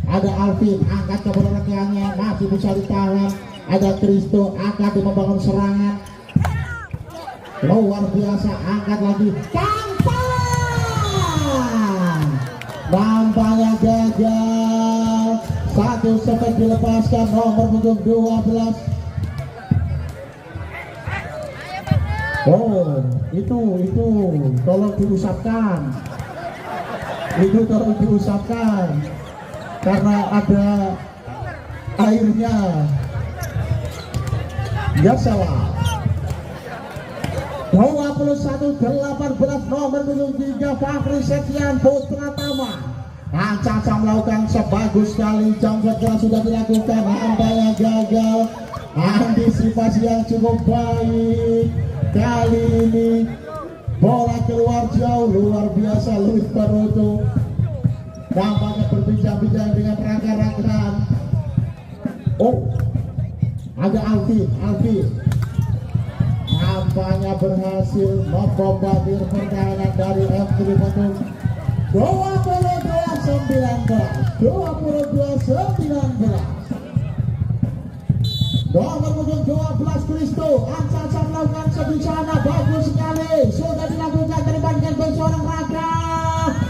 Ada Alvin, angkat ke belakangnya, masih bisa ditahan. Ada Kristo, angkat di membangun serangan. Luar biasa, angkat lagi. Kampan. Nampaknya gagal. Satu sampai dilepaskan nomor punggung 12. Itu tolong diusapkan. Itu tolong diusapkan karena ada airnya. Ya salah. 21-18 nomor punggung 3 Fakri Setian Putra Tama. Caca melakukan sebagus sekali, jam setelah sudah dilakukan, nampaknya gagal. Antisipasi yang cukup baik. Kali ini bola keluar jauh, luar biasa Luis Peroto. Nampaknya berbincang-bincang dengan rekan-rekan. Ada Alvin. Nampaknya berhasil membombardir pertahanan dari M3 Petung. 22-19. Nomor punggung 12 Kristo Ansa melakukan sebisanya, bagus sekali, sudah dilakukan terbandingkan bagi seorang Raka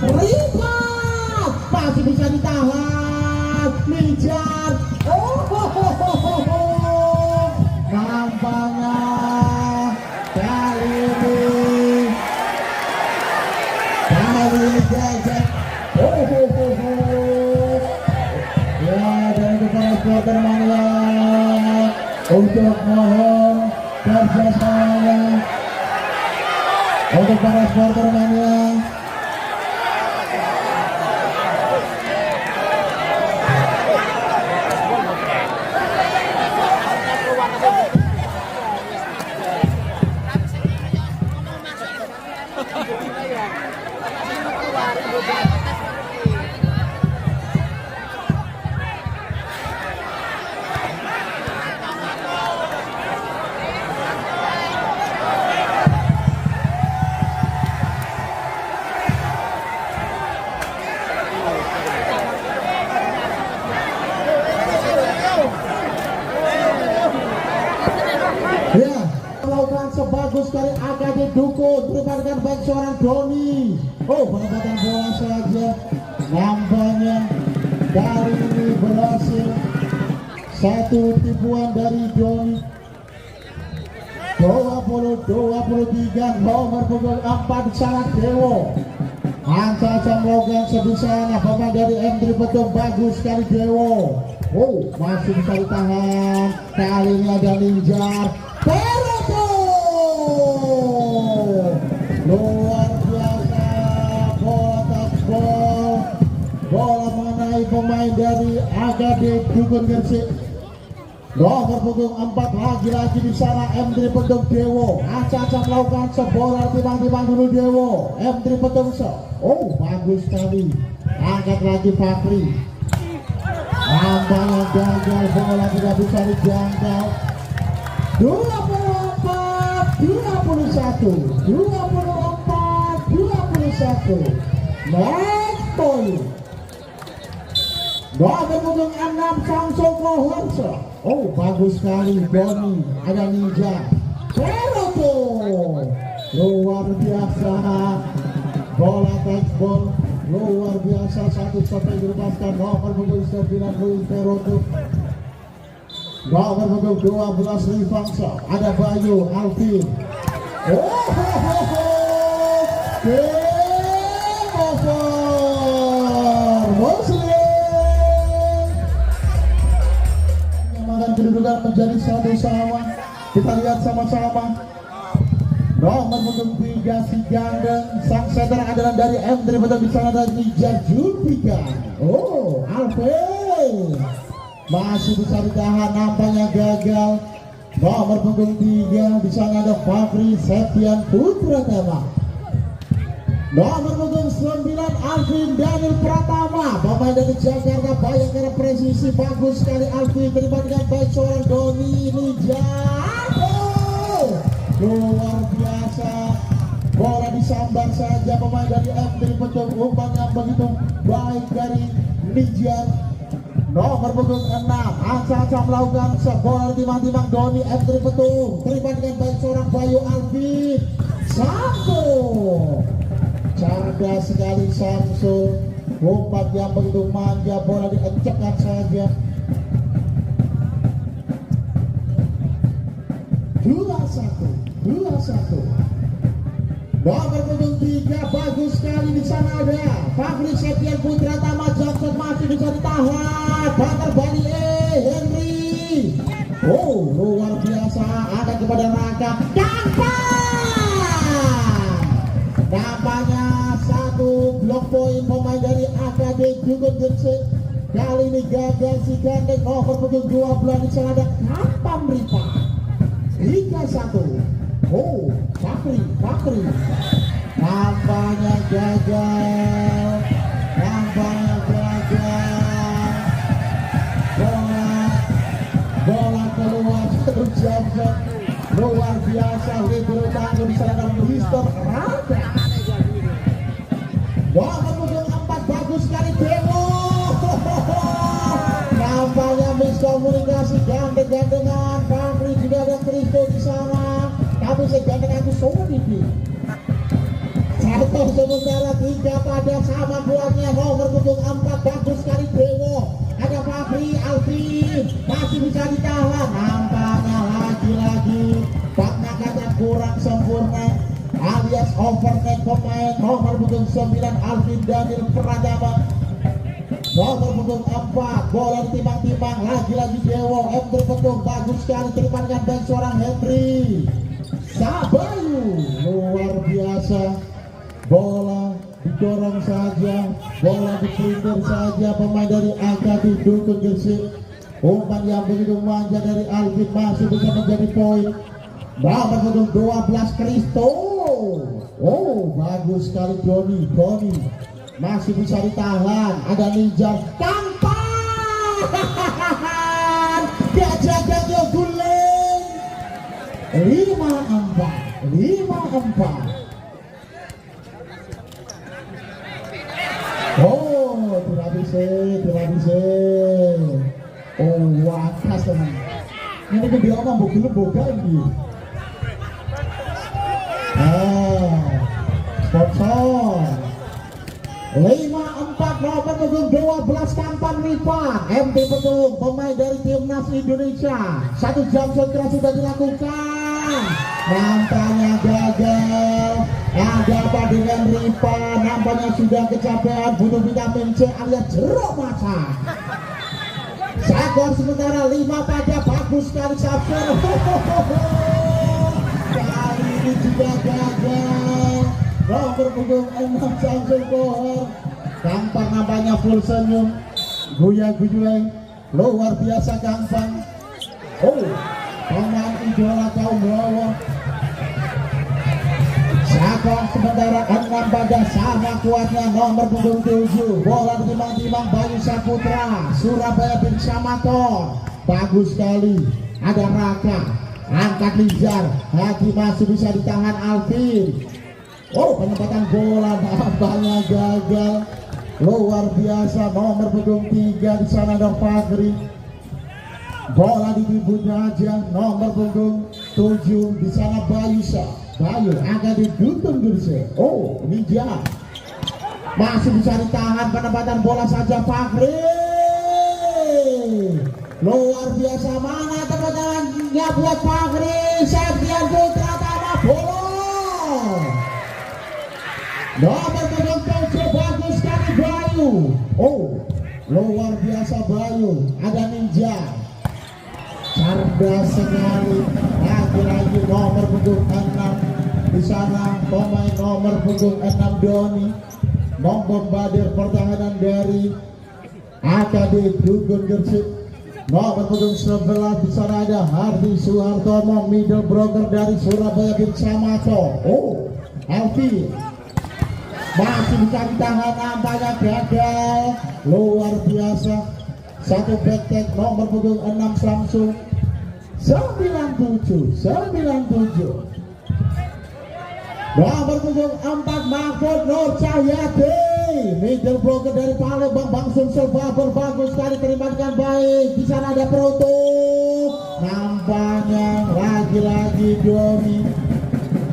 Rifat, masih bisa ditahan Nijar. Nampaknya kali ini gagal. Ya, dan kepada supporter Mania untuk mohon kerjasama untuk para supporter Mania. Ya, melakukan sebagus sekali AKD Dukun, terima baik seorang Doni. Penempatan bola saja, nampaknya kali ini berhasil. Satu tipuan dari Doni. 20-23 nomor punggung 4 di sana Dewo. Ansa melakukan sebisanya, pemain dari M3 betul, bagus sekali Dewo. Masih bisa ditahan. Kali ini ada Ninjar. Peroto luar biasa, bola touchball, bola mengenai pemain dari AKD Dukun Gresik. Nomor punggung 4 lagi-lagi di sana M3 Petung Dewo. Ansa melakukan sebola, timbang dulu Dewo. M3 Petung bagus sekali, angkat lagi Fakri. Nampaknya gagal, bola tidak bisa dijangkau. 24-21 next point. Nomor punggung 6 Samsul Koharso. Bagus sekali Doni, ada Ninja. Peroto luar biasa, bola touchball luar biasa, satu sampai dilepaskan. Nomor punggung 9 Peroto. Nomor punggung 12 Rifangsa, ada Bayu Alvin. Game over, Muslim. Menyamakan kedudukan menjadi satu sama. Kita lihat sama-sama. Nomor punggung 3 si Gandeng, sang setter adalah dari M3 betul, di sana ada Nijar Julpika. Alvin masih bisa ditahan, nampaknya gagal. Nomor punggung 3 di sana ada Fakri Septian Putratama. Nomor punggung 9 Alvin Daniel Pratama, pemain dari Jakarta Bayangkara presisi, bagus sekali Alvin, terima dengan baik seorang Doni Nijaro. Luar biasa, bola disambar saja pemain dari M3 Petung, umpan yang begitu baik dari Nijar. Nomor punggung 6 Ansa melakukan bola timbang Doni M3 Petung, terima dengan baik seorang Bayu Alvin. Sampo cerdas sekali Samsul, umpan yang begitu manja, bola diencekkan saja. 21. Nomor punggung 3 bagus sekali di sana ada Fakri Septian Putratama. Johnson masih bisa ditahan, bakar Bali Henry. Luar biasa, akan kepada Raka nampaknya satu blok poin pemain dari AKD Dukun Gresik. Kali ini gagal si Gandeng. Nomor punggung 12 di sana ada Kampam Rifa. 3-1. Fakri nampaknya gagal, bola keluar terus Johnson, luar biasa, libero tangguh diserahkan Mister Rada. Nomor punggung 4 bagus sekali Dewo. Nampaknya miskomunikasi gandengan tapi sejalan aku sulit nih. Satu sementara 3 pada sama kuatnya nomor punggung 4 bagus sekali Dewo. Ada Fabri Alvin masih bisa ditahan, nampaknya lagi-lagi Paknya kata kurang sempurna alias overneck pemain nomor punggung 9 Alvin Daniel Pradama. Nomor punggung 4 bola ditimbang-timbang lagi-lagi Dewo. Betul bagus sekali terima dengan baik seorang Henry Sabayu, luar biasa. Bola didorong saja, bola dipelintir saja pemain dari AKB Dukun Gresik. Umpan yang begitu manja dari Alvin masih bisa menjadi poin. Nomor punggung 12 Kristo. Oh, bagus sekali Doni masih bisa ditahan. Ada Nijar tampan dia jaga dia guling 5-4. Oh, tidak bisa. Oh, wakas teman. Ini kan dia ngomong boga ini. Sponsor 5-4 nomor punggung 12 tampan lipat MT Petung pemain dari timnas Indonesia. 1 jam setelah sudah dilakukan, nampaknya gagal. Ada apa dengan Ripa? Nampaknya sudah kecapean, butuh vitamin C alias jeruk mata. Skor sementara 5 pada bagus sekali Sabser. Kali ini juga gagal. Nomor punggung 6 Samsul Kohor. Gampang nampaknya full senyum. Guya-guyueng. Luar biasa gampang. Oh, pemain idola kaum Lawa. Skor sementara 6 pada sama kuatnya nomor punggung 7. Bola ditimbang-timbang Bayu Saputra Surabaya bin Samator. Bagus sekali. Ada Raka angkat Lijar, Hati masih bisa ditahan Alvin. Oh, penempatan bola nampaknya gagal. Luar biasa nomor punggung 3 di sana ada Fagri. Bola ditimbunnya aja nomor punggung 7 di sana Bayu agak dituntun Gresik. Oh, Ninja masih bisa ditahan, penempatan bola saja Fagri. Luar biasa, mana teman-temannya buat Fagri. Septian Putra tanah bola. Nomor punggung 7 bagus sekali Bayu. Oh, luar biasa Bayu. Ada Ninja cerdas sekali. Lagi-lagi nomor punggung 6 di sana pemain nomor punggung 6 Doni membombardir pertahanan dari AKB Dukun Gresik. Nomor punggung 11 di sana ada Hardi Suhartomo middle blocker dari Surabaya bin Samato. Oh, Alvin masih bisa ditahan, nampaknya gagal. Luar biasa. Satu back nomor punggung 6 Samsung 97. Nomor punggung 4 Mahfud Nur Cahyadi middle blocker dari Palembang Bang Sumsel Babel. Bagus sekali terima dengan baik. Di sana ada Proto. Nampaknya lagi-lagi Doni.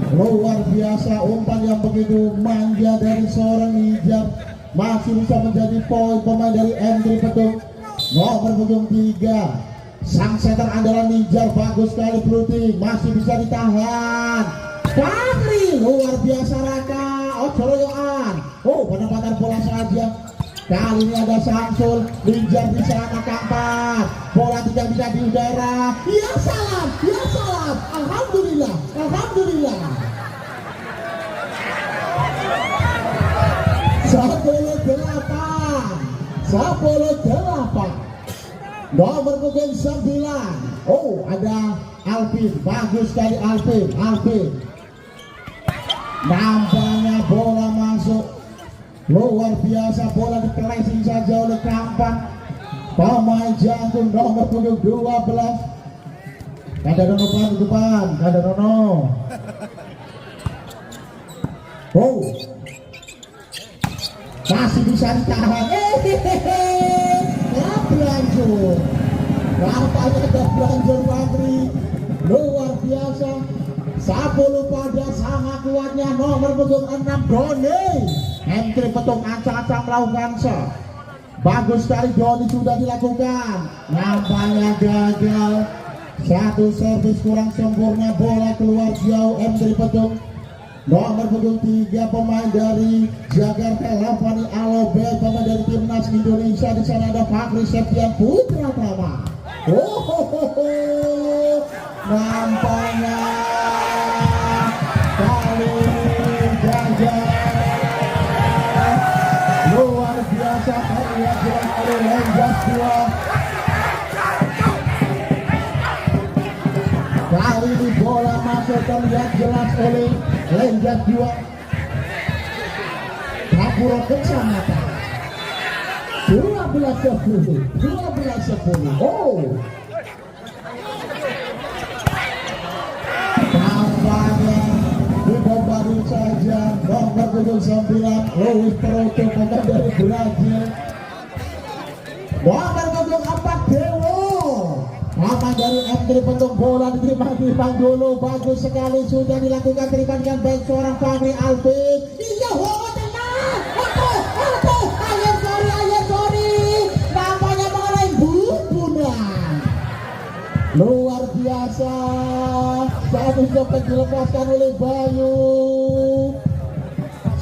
Luar biasa umpan yang begitu manja dari seorang hijab. Masih bisa menjadi poin pemain dari M3 Petung. Nomor punggung 3 sang setter andalan Nijar. Bagus sekali Pluting masih bisa ditahan Fagri. Luar biasa Raka Ojoloyoan. Oh, penempatan bola saja. Kali ini ada Samsul Nijar di sana Kampat. Bola tidak bisa di udara. Ya salam. Alhamdulillah. 10-8. Nomor punggung 9. Oh, ada Alvin. Bagus sekali Alvin. Nampaknya bola masuk. Luar biasa, bola dipelesin saja oleh Kampan. Pemain jantung nomor punggung 12. Kadarono depan. Kadarono. Oh, masih bisa ditahan. Nampaknya ada Fagri. Luar biasa. 10 pada sama kuatnya nomor punggung 6 Doni. Entry petung ancang-ancang melakukan shot. Bagus sekali Doni sudah dilakukan. Nampaknya gagal. Satu servis kurang sempurna, bola keluar jauh. Entry petung nomor punggung 3 pemain dari Jakarta Lampani Alobel, pemain dari timnas Indonesia. Di sana ada Fakri Septian Putra Tama. Nampaknya kali ini gagal. Luar biasa terlihat jelas oleh Lenjas 2. Kali ini bola masuk terlihat jelas oleh Lenjas 2. Kapuro Kecamatan 12-10. Oh, tampaknya dibombardir saja nomor punggung 9 Luis Proto, pemain dari Brazil. Nomor punggung 4 Dewo, pemain dari M3 petung bola diterima dulu. Bagus sekali sudah dilakukan, terima dengan baik seorang Fahri Alvin. Iya, luar biasa. Saat itu dilepaskan oleh Bayu.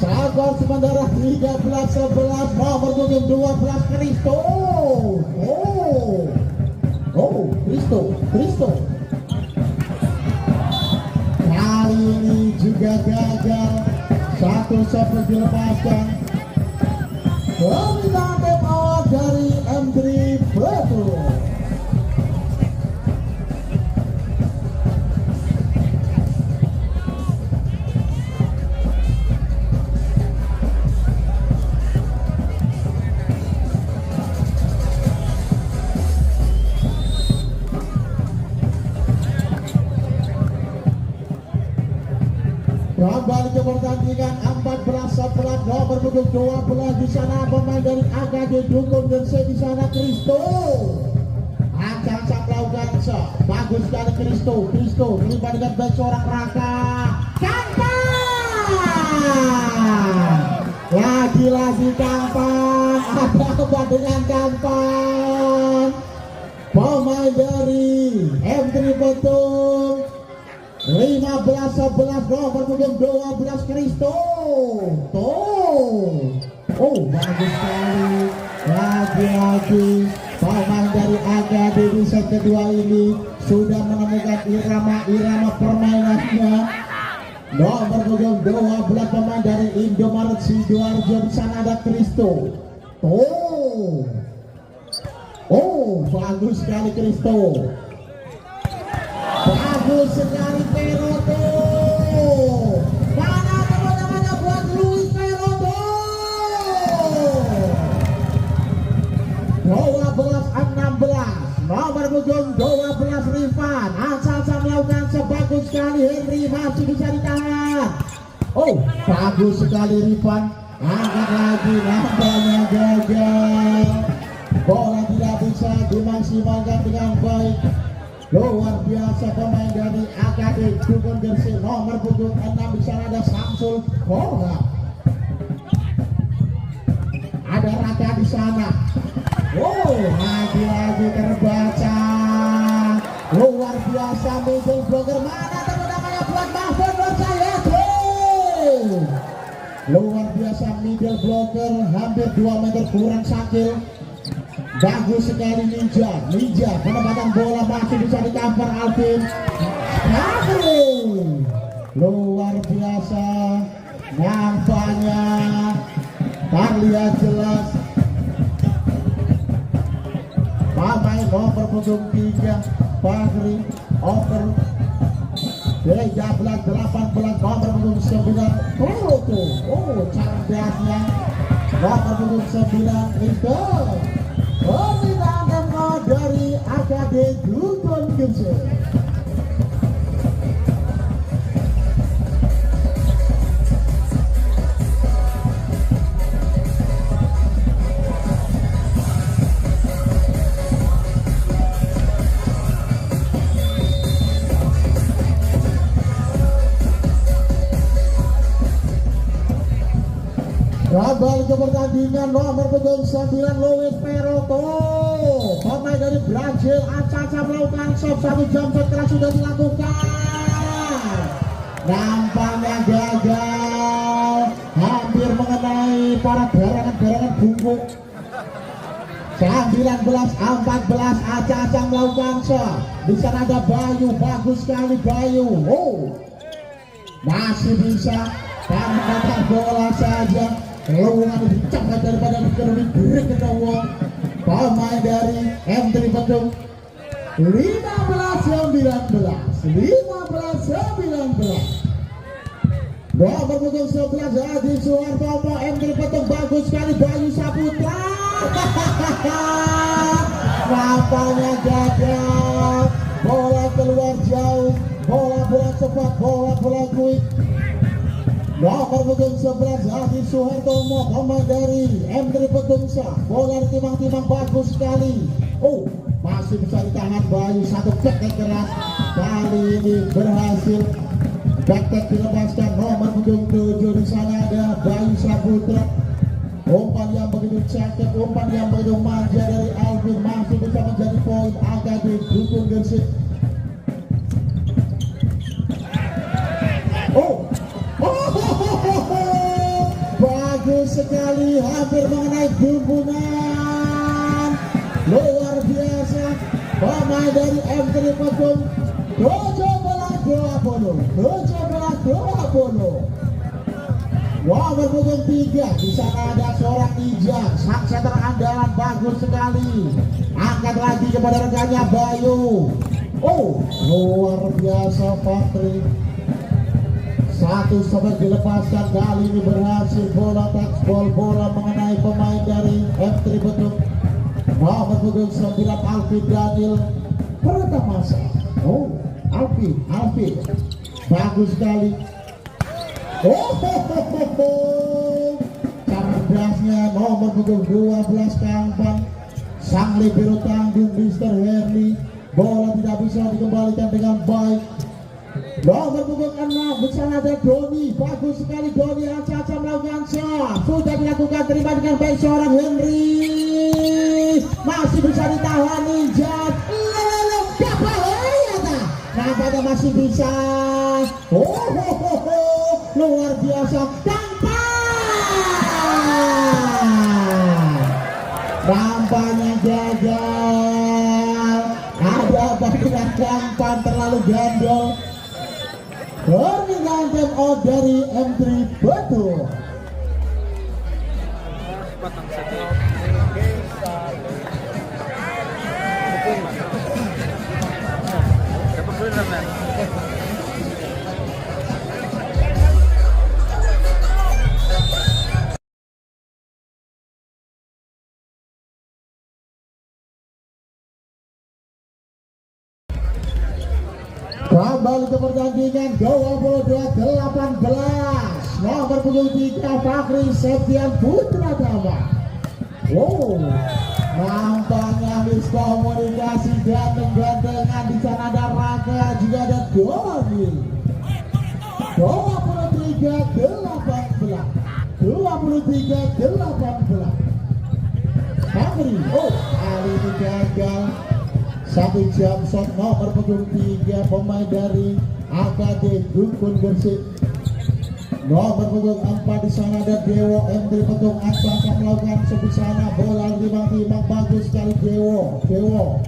Skor sementara 13-11 nomor punggung 12 Kristo. Kristo. Kali ini juga gagal. Satu shot dilepaskan. Permintaan time out dari M3 Betul. Kembali ke pertandingan 14-11 nomor punggung 12 di sana pemain dari AKG Dukun Gense, di sana Kristo. Ancang-ancang melakukan shot. Bagus sekali Kristo terlibat dengan baik seorang Raka. Gampang. Lagi-lagi gampang. Ada apa dengan gampang? Pemain dari M3 Betung 15-11 nomor punggung 12 Kristo. Bagus sekali. Lagi-lagi pemain dari AKD di set kedua ini sudah menemukan irama permainannya. Nomor punggung 12 pemain dari Indomaret Sidoarjo, di sana ada Kristo. Bagus sekali Kristo. Bagus sekali Peroto. Mana teman-temannya buat Luis Peroto. 12-16 nomor punggung 12 Rifan. Asal-asal melakukan sebagus sekali. Henry masih bisa ditahan. Bagus sekali Rifan. Angkat lagi, nampaknya gagal. Bola tidak bisa dimaksimalkan dengan baik. Luar biasa pemain dari AKD Dukun Gense nomor punggung 6, di sana ada Samsul Korha. Ada Raka di sana. Lagi-lagi terbaca. Luar biasa middle blocker. Mana teman-temannya buat Mahfud Nursayati. Luar biasa middle blocker, hampir 2 meter kurang sakil. Bagus sekali Ninja penempatan bola masih bisa ditampar Alvin. Luar biasa. Nampaknya terlihat jelas pemain nomor punggung 3 Fahri over 13-18 nomor punggung 9 Peroto. Cerdasnya nomor punggung 9 itu permintaan tempo dari AKD Dukun Gense. Kembali ke pertandingan nomor punggung 9 Luis Peroto, pemain dari Brazil. Acak-acak melakukan shot, 1 jam shot keras sudah dilakukan, nampaknya gagal, hampir mengenai para garangan bungkuk. 19-14 Acak-acak melakukan shot. Di sana ada Bayu, bagus sekali Bayu. Masih bisa tanpa bola saja. Lowongan lebih cepat daripada dikerunik break ke uang. Pemain dari M3 Betung. 15-19. Nomor punggung 11 Adi Suhartomo, M3 Betung, bagus sekali Bayu Saputra. Nampaknya gagal. Bola keluar jauh. Bola cepat, bola quick. Nomor punggung 11 Adi Suhartomo, pemain dari M3 Betung. Bola timang-timang, bagus sekali. Masih bisa ditahan Bayu, satu backtek keras. Kali ini berhasil. Backtek dilepaskan. Nomor punggung 7 di sana ada Bayu Saputra. Umpan yang begitu cakep, umpan yang begitu manja dari Alvin, masih bisa menjadi poin AKB Dukun Gersik. Bagus sekali, hampir mengenai gunggungan. Luar biasa, pemain dari M3 Betung. 17-20. Nomor punggung 3 di sana ada seorang Ijak, sang setter andalan, bagus sekali. Angkat lagi kepada rekannya Bayu. Luar biasa Fakri. Satu sampai dilepaskan, kali ini berhasil. Bola touchball, bola mengenai pemain dari M3 Betung. Nomor punggung 9 Alvin Daniel Pratamasa. Alvin bagus sekali. Cerdasnya nomor punggung 12 Kampan, sang libero tanggung Mr. Herli. Bola tidak bisa dikembalikan dengan baik. Nomor punggung 6 di sana ada Doni, bagus sekali Doni. Acak-acak melakukan shot, sudah dilakukan, terima dengan baik seorang Henry, masih bisa ditahan Nijat. Nampaknya masih bisa. Luar biasa, nampaknya gagal. Ada bagian Kampan terlalu gandol. Permintaan time out dari M3 Betung. Kembali ke pertandingan 22-18. Nomor punggung 3 Fakri Septian Putra Dama. Nampaknya miskomunikasi dan menggandengan. Di sana ada Raka, juga ada Doni. 23-18. Fakri, kali ini gagal. 1 jam shot. Nomor punggung 3 pemain dari AKD Dukun Gersik. Nomor punggung 4 di sana ada Dewo, M3 Betung. Akan melakukan sebisana, bola timang-timang, bagus sekali Dewo,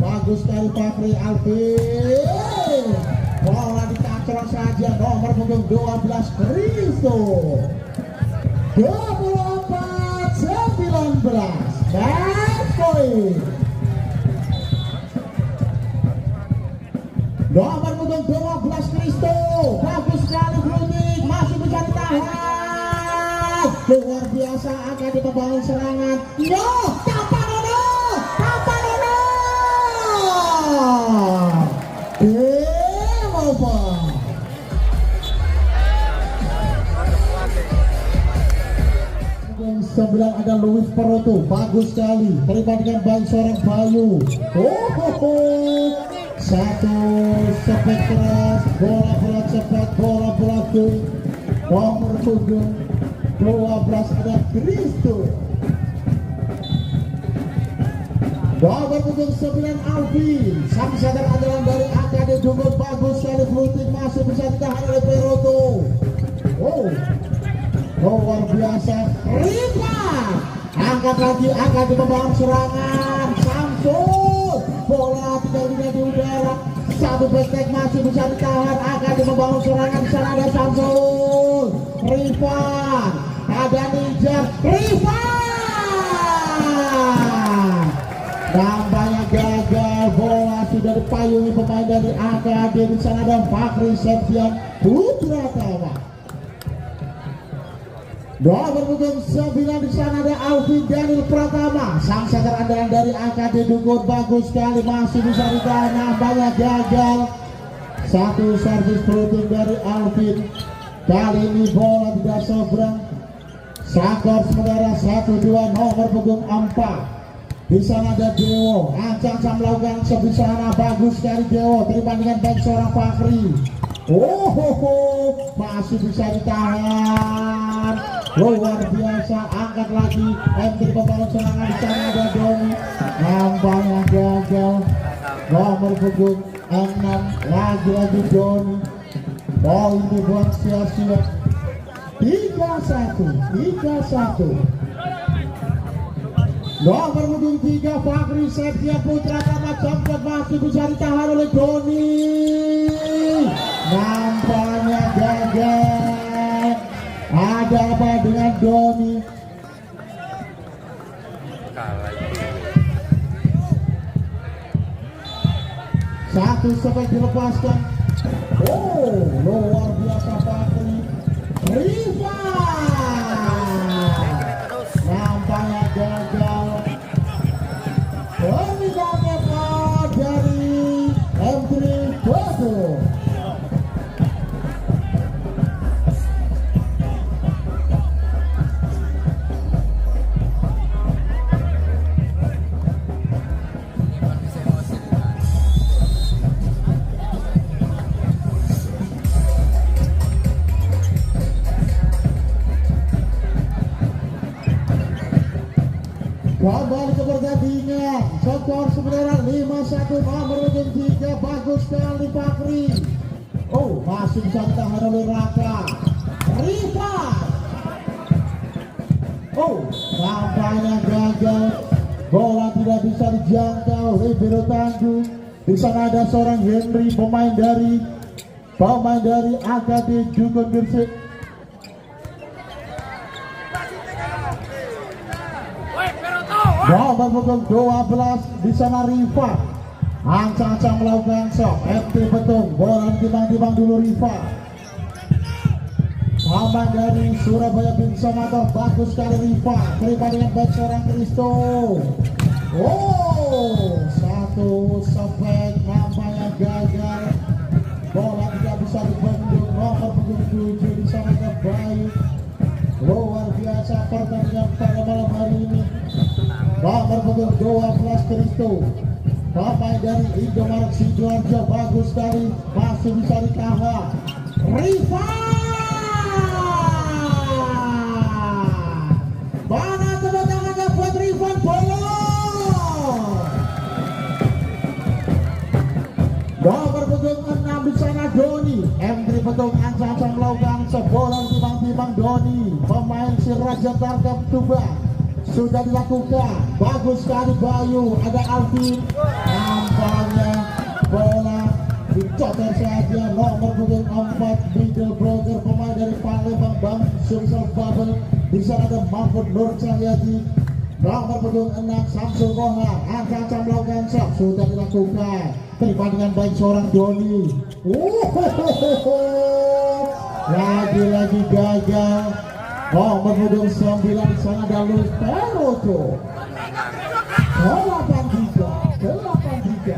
bagus sekali Fakri Alvin. Bola dikacau saja. Nomor punggung 12 Kristo. 24-19. Match point. Nomor punggung 12 Kristo, bagus sekali Brunik, masih bisa ditahan. Luar biasa, akan membangun serangan. Tampanono. Game over. Punggung 9 ada Luis Peroto, bagus sekali. Terima dengan baik seorang Bayu. Satu sepet keras, bola cepat, bola quick. Nomor punggung 12 ada Kristo. Nomor punggung 9 Alvin, sang sadar andalan dari AKD Dungut, bagus sekali fluting, masih bisa ditahan oleh Peroto. Oh, luar biasa. Riva angkat lagi, angkat di pembangun serangan Samsul, bola tidak di udara, satu bestek masih bisa ditahan, angkat di pembangun serangan. Di sana ada Samsul, Riva ada Ninja, Riva nampaknya gagal, bola sudah dipayungi pemain dari AKD. Di sana ada Fakri Septian Putra Tawa. Nomor punggung 9 di sana ada Alvin Daniel Pratama, sang center andalan dari AKD Dungut, bagus sekali masih bisa ditahan, nampaknya gagal. Satu servis floating dari Alvin, kali ini bola tidak seberang. Skor sementara 1-2. Nomor punggung 4 di sana ada Dewo, ancang-ancang melakukan sebisana, bagus sekali Dewo, terima dengan baik seorang Fakri. Masih bisa ditahan, luar biasa, angkat lagi, M3 pembangun serangan. Di sana ada Doni, nampaknya gagal. Nomor punggung 6 lagi Doni, poin dibuang sia-sia. 3-1. Nomor punggung 3 Fakri Septian Putra Tamat, sempat masih bisa ditahan oleh Doni, nampaknya gagal. Ada apa dengan Doni? Satu sampai dilepaskan. Oh, luar biasa Fakri. Riva nampaknya gagal. Permintaannya dari M3 Foto. Kembali ke pertandingan, skor sebenarnya 5-1. Nomor punggung 3 bagus sekali Fakri. Oh, masih bisa ditahan oleh Raka. Riva. Oh, nampaknya gagal. Bola tidak bisa dijangkau. Libero tangguh. Di sana ada seorang Henry, pemain dari AKD Dungut Gresik. Nomor punggung 12 di sana Riva, ancang-ancang melakukan shot, FT Betung, bola ditimbang dulu Riva. Pemain dari Surabaya Bin Samator, bagus sekali Riva, terima dengan baik seorang Kristo. Oh, satu sepet, nampaknya gagal, bola tidak bisa dibendung. Nomor punggung 7 di sana ada Bayu. Luar biasa pertandingan pada malam hari ini. Nomor punggung 12 Kristo, pemain dari Indomaret Sidoarjo, bagus sekali, masih bisa ditahan. Riva, mana tepuk tangannya buat Riva, bola. Nomor punggung 6 di sana Doni, M3 Betung, ancang-ancang melakukan sebola timbang Doni, pemain si Raja Tarkam Tuban. Sudah dilakukan, bagus sekali Bayu, ada Alvin, nampaknya bola dicotor saja. Nomor punggung 4 middle blocker, pemain dari Palembang Bang Sumsel Bubble. Di sana ada Mahfud Nur Cahyadi. Nomor punggung 6 Samsul Kohar, ancang-ancang melakukan shot, sudah dilakukan, terima dengan baik seorang Doni. Lagi-lagi gagal. Nomor punggung 9 di sana ada Luis Peroto. 8-3.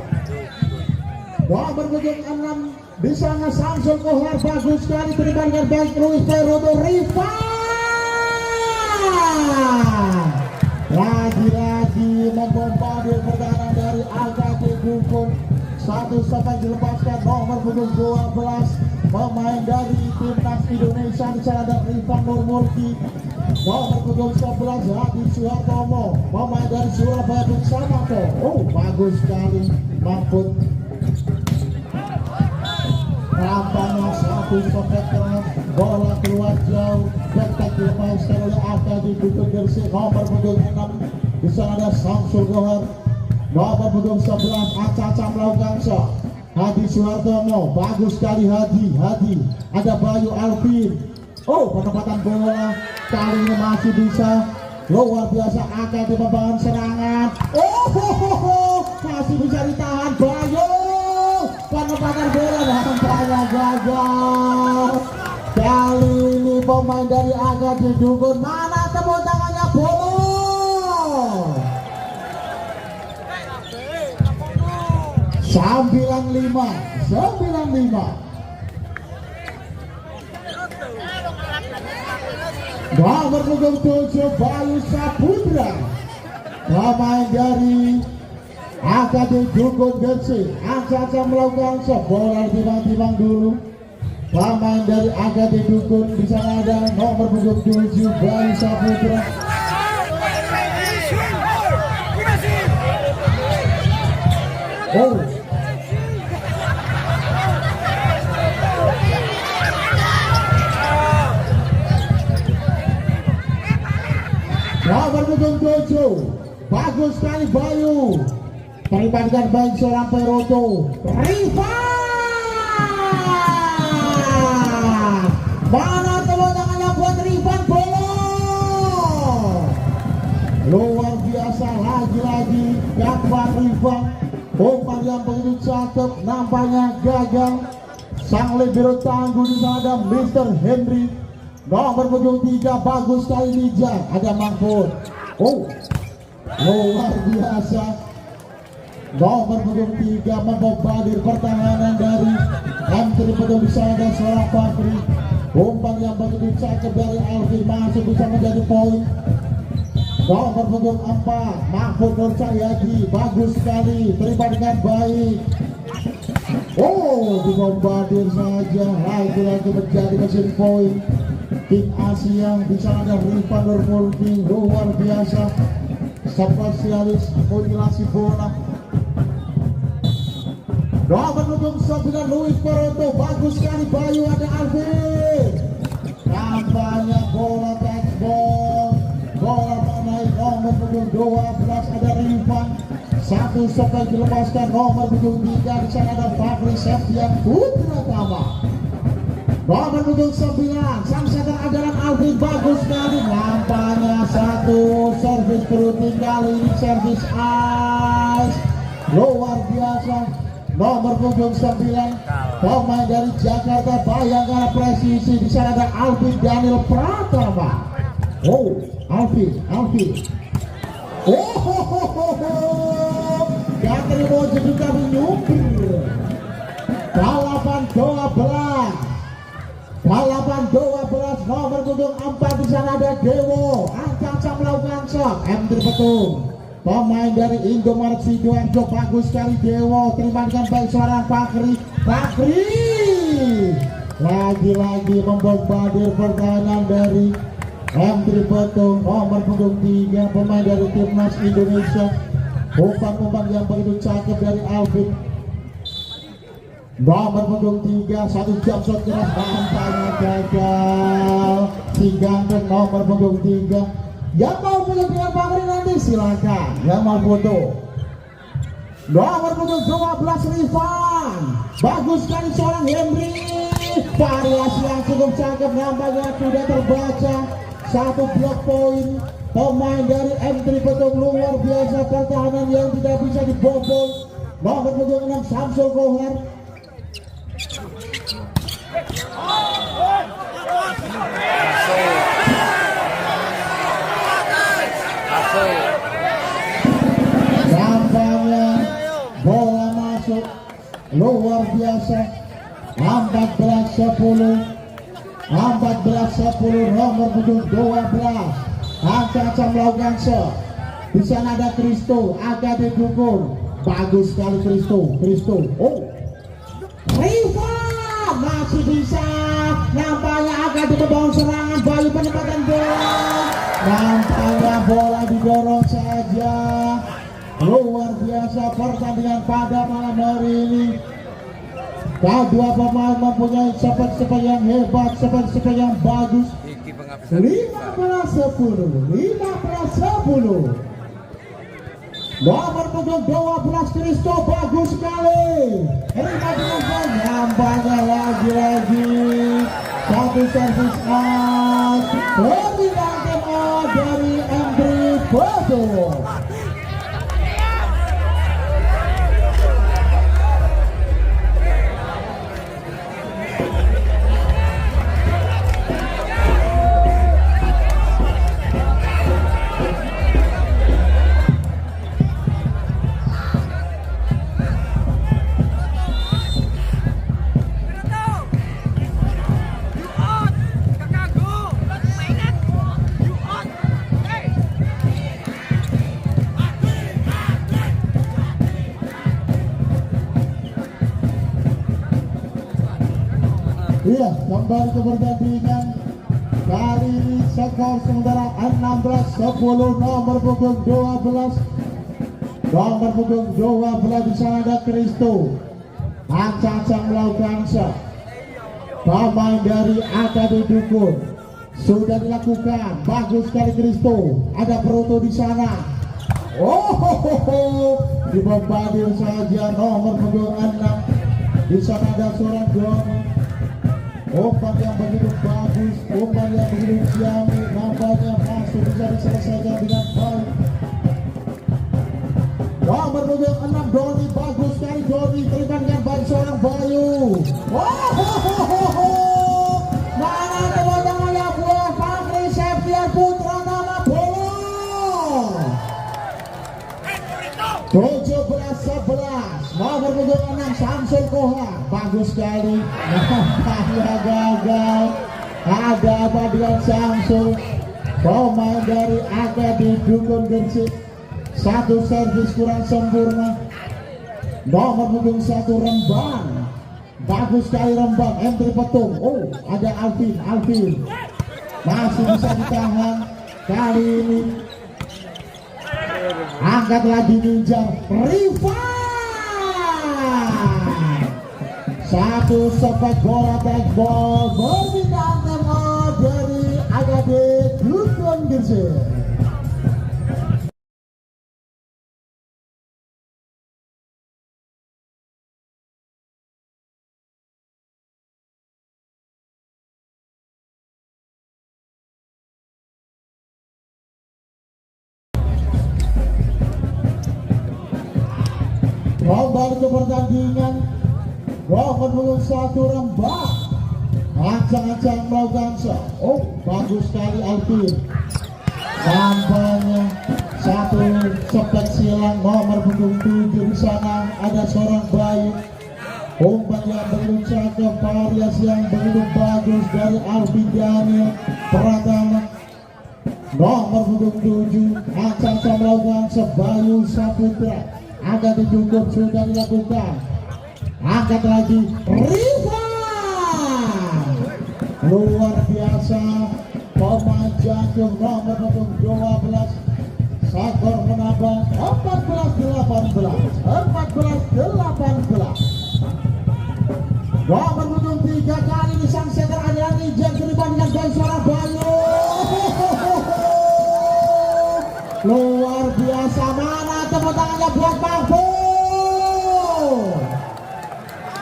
Nomor punggung 6 di sana Samsul Kohar, bagus sekali, terima dengan baik Luis Peroto. Riva lagi-lagi membombardir pertahanan dari AKD Dungut. Satu sampai dilepaskan. Nomor punggung 12 pemain dari timnas Indonesia, di sana ada Rifan Nurmulki, Nomor punggung 11 Hadi Suhartomo, pemain dari Surabaya bersama kok. Oh, bagus sekali Mahfud. Tampaknya satu sopet keras, bola keluar jauh, dekat dilepaskan oleh Arkadi Dukun Gersik. Nomor punggung 6 di sana ada Samsul Gohar. Nomor punggung 11 Aca-Aca melakukan shot. Hadi Suhartomo, bagus sekali Hadi. Ada Bayu Alvin. Oh, penempatan bola kali ini masih bisa luar biasa. Akan di pembangun serangan. Masih bisa ditahan Bayu. Penempatan bola nampaknya gagal. Kali ini pemain dari Arkadi Dukun, mana tepuk tangannya Bobo. 95. Nomor punggung 7 Bayu Saputra, pemain dari Arkadi Dukun Gersik. Aca-Aca melakukan shot, bola timbang-timbang dulu. Pemain dari Arkadi Dukun di sana ada nomor punggung 7 Bayu Saputra. Oh, nomor punggung 7, bagus sekali Bayu. Terima dengan baik seorang Peroto. Rifan, mana tepuk tangannya buat Rifan bola. Luar biasa lagi-lagi dapat Rifan. Umpan yang begitu cakep, nampaknya gagal. Sang libero tangguh di sana ada Mr. Henry. Nomor punggung 3, bagus sekali Nija. Ada Mahfud. Oh, luar biasa. Nomor punggung 3 membobadir pertahanan dari M3 betul bisa ada seorang Fakri. Umpan yang begitu cakep dari Alvin masih bisa menjadi poin. Nomor punggung 4 Mahfud Nur Cahyadi, bagus sekali, terima dengan baik. Oh, dibombardir saja, lagi-lagi menjadi mesin poin. Tim Asia bisa ada Rifan Nurmulki, luar biasa, spesialis mutilasi bola. Nomor punggung 9 Luis Peroto, bagus sekali Bayu, ada Alvin. Nampaknya bola touchball, bola menaik. Nomor punggung 12 ada Rifan. Satu sampai dilepaskan. Nomor punggung 3 di sana ada Fabri Septian Putra Tama. Nomor punggung 9 sang center andalan Alvin, bagus sekali. Nampaknya satu servis berutin, kali ini servis ice, luar biasa. Nomor punggung 9 pemain dari Jakarta Bayangkara Presisi, di sana ada Alvin Daniel Pratama. Oh, Alvin. Gak terima jadi kami nyumpir. Balapan 12 nomor punggung 4 di sana ada Dewo. Angkat melakukan shot. M3 Petung. Pemain dari Indomaret Sidoarjo, bagus sekali Dewo. Terima dengan baik seorang Fakri. Lagi-lagi membombardir pertahanan dari M3 Petung. Nomor punggung 3 pemain dari Timnas Indonesia. Umpan yang begitu cakep dari Alvin. Nomor punggung 3 satu jam shot keras, nampaknya gagal. Tinggalkan nomor punggung 3. Yang mau punya dengan Fakri nanti silakan, yang mau foto. Nomor punggung 12 Rifan, bagus sekali seorang Henry. Variasi yang cukup cakep, nampaknya sudah terbaca. Satu blok poin pemain dari M3 Petung, luar biasa pertahanan yang tidak bisa dibobol. Nomor punggung 6 Samsul Gohar. Nampaknya bola masuk, luar biasa. 14-10 nomor punggung 12 Aca-Aca melakukan shot. Di sana ada Kristo, Arkadi Dukun, bagus sekali Kristo. Oh, Rifan masih bisa, nampaknya Arkadi membangun serangan. Bayu penempatan bola. Nampaknya bola didorong saja. Luar biasa pertandingan pada malam hari ini. Kedua pemain mempunyai sepak-sepak yang hebat, sepak-sepak yang bagus. 15-10, 15-10. Nomor punggung 12 Kristo bagus sekali. Nampaknya lagi-lagi satu servis out. Permintaan out dari Andri Foto. Iya, kembali ke pertandingan. Kali ini skor sementara 16-10. Nomor punggung 12. Nomor punggung 12 di sana ada Kristo. Ancang-ancang melakukan shot. Pemain dari AKB Dukun sudah dilakukan. Bagus sekali Kristo. Ada Proto di sana. Dibombardir saja nomor punggung 6. Di sana ada seorang Doni. Umpan yang begitu bagus, umpan yang begitu ciamik, nampaknya masih bisa diselesaikan dengan baik. Nomor punggung 6 Doni, bagus sekali Doni, terima dengan baik seorang Bayu. Mana tepuk tangannya buat Fakri Septian Putra nama bola. 17-11. Nomor punggung 6 Samsul Koha, bagus sekali. Nampaknya gagal. Ada apa dengan Samsul? Pemain dari AKB Dukun Gersik. Satu servis kurang sempurna. Nomor punggung 1 Rembang, bagus sekali Rembang. Entry Petung. Ada Alvin. Masih bisa ditahan. Kali ini angkat lagi Ninja Rival. Satu sepak bola tekbol berpindah dari AKB Dukun Gersik. Kembali ke pertandingan. Nomor punggung 1 Rembang, ancang-ancang melakukan shot. Bagus sekali Alvin. Nampaknya satu sepak silang. Nomor punggung 7 di sana ada seorang Bayu. Umpan yang begitu cakep, variasi yang begitu bagus dari Alvin Daniel Pratama. Nomor punggung 7 ancang-ancang melakukan shot. Bayu Saputra agak dicukup sudah dilakukan. Angkat lagi Rival. Luar biasa pemain jantung nomor punggung 12. Skor menambah 14-18. Nomor punggung 3 kali ini sang setter adalah Nijan terlibat dengan baik seorang Bayu. Luar biasa. Mana tepuk tangannya buat Mahfud.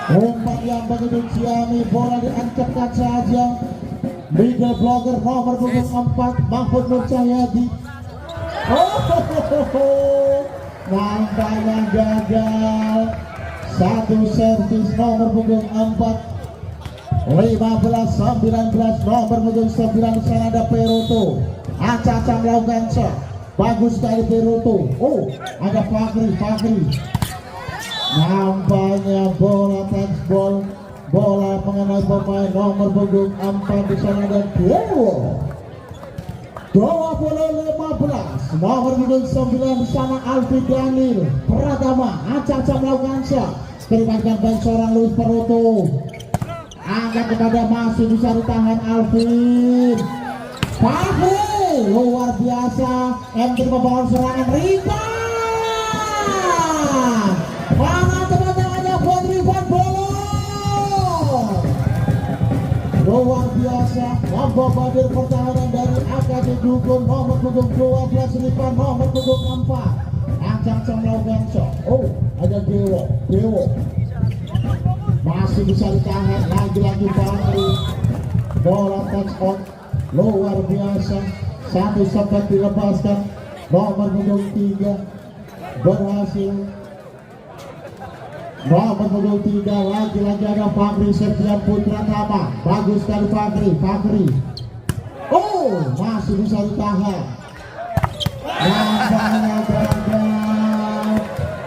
Umpan yang begitu ciamik, bola diangkatkan saja. Middle blocker nomor punggung 4 Mahfud Nur Cahyadi. Nampaknya gagal. Satu servis nomor punggung 4. 15-19. Nomor punggung 9 di sana ada Peroto. Acak-acak melakukan shot. Bagus sekali Peroto. Ada Fakri. Nampaknya bola touchball, bola mengenai pemain nomor punggung 4 di sana ada Dewo. 20-15. Nomor punggung 9 di sana Alfi Daniel Pratama. Acak-acak melakukan shot. Terima-terima baik seorang Luis Peroto. Angkat kepada masih bisa ditahan Alvin. Fakri. luar biasa. M3 membangun serangan rebound. Mana tepuk tangannya buat Rifan Bolon. Luar biasa, membobardir pertahanan dari AKB Dukun. Nomor punggung 12 Rifan, nomor punggung 4 Ancang melakukan shot. Oh, ada Dewo masih bisa ditahan, lagi-lagi Fahri. Bola touch on, luar biasa. Satu sempat dilepaskan, nomor punggung 3 berhasil. Nomor punggung 3 lagi-lagi ada Fahri Septian Putra Tama. Bagus sekali Fahri. Oh, masih bisa ditahan. Nampaknya gagal.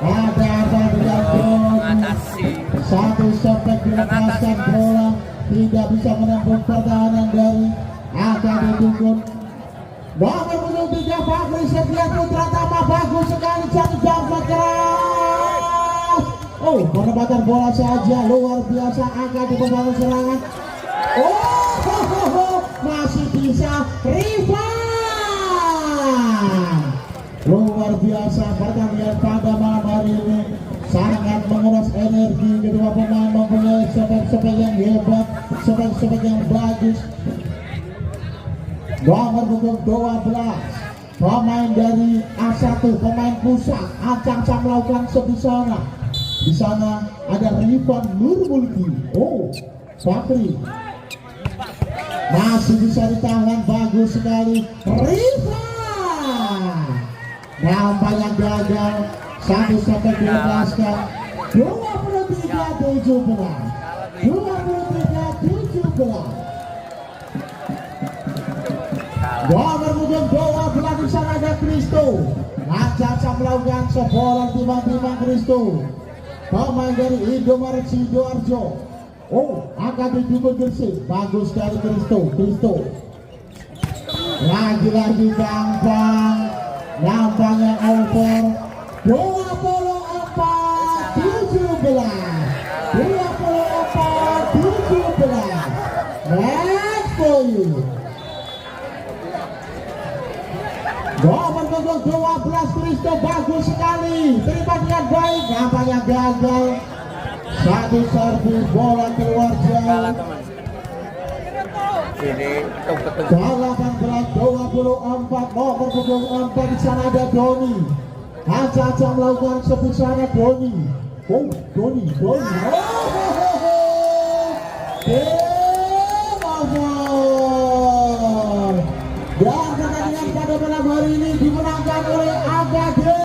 Ada apa dengan satu sempat dilepaskan, bola tidak bisa menembus pertahanan dari AKB Dukun. Nomor punggung 3 Fahri Septian Putra Tama. Bagus sekali, satu jumper keras. Oh, penempatan bola saja, luar biasa. AKB membangun serangan. Oh, masih bisa Rifan. Luar biasa pertandingan pada malam hari ini, sangat menguras energi. Kedua pemain mempunyai spek yang hebat, spek yang bagus. Nomor punggung 12 pemain dari A1, pemain pusat Ancang melakukan sebisana. Di sana ada Rifan Nurmulki. Oh, Fahri masih bisa ditahan, bagus sekali Rifan. Nampaknya gagal, satu sempat dilepaskan. 23-17. Nomor punggung 12 di sana ada Kristo. Ancang melakukan sebola timbang Kristo. Pemain dari Indomaret Sidoarjo. Oh, AKB Dukun Gresik. Bagus dari Kristo. Lagi-lagi gampang. Nampaknya over. 24-17. Next for you. Nomor punggung 12 Kristo, bagus sekali, terima dengan baik. Nampaknya gagal. Satu servis, bola keluar jauh. 18-24. Nomor punggung 4 di sana ada Doni. Ancang melakukan sebisanya Doni. Oh, Doni. Dan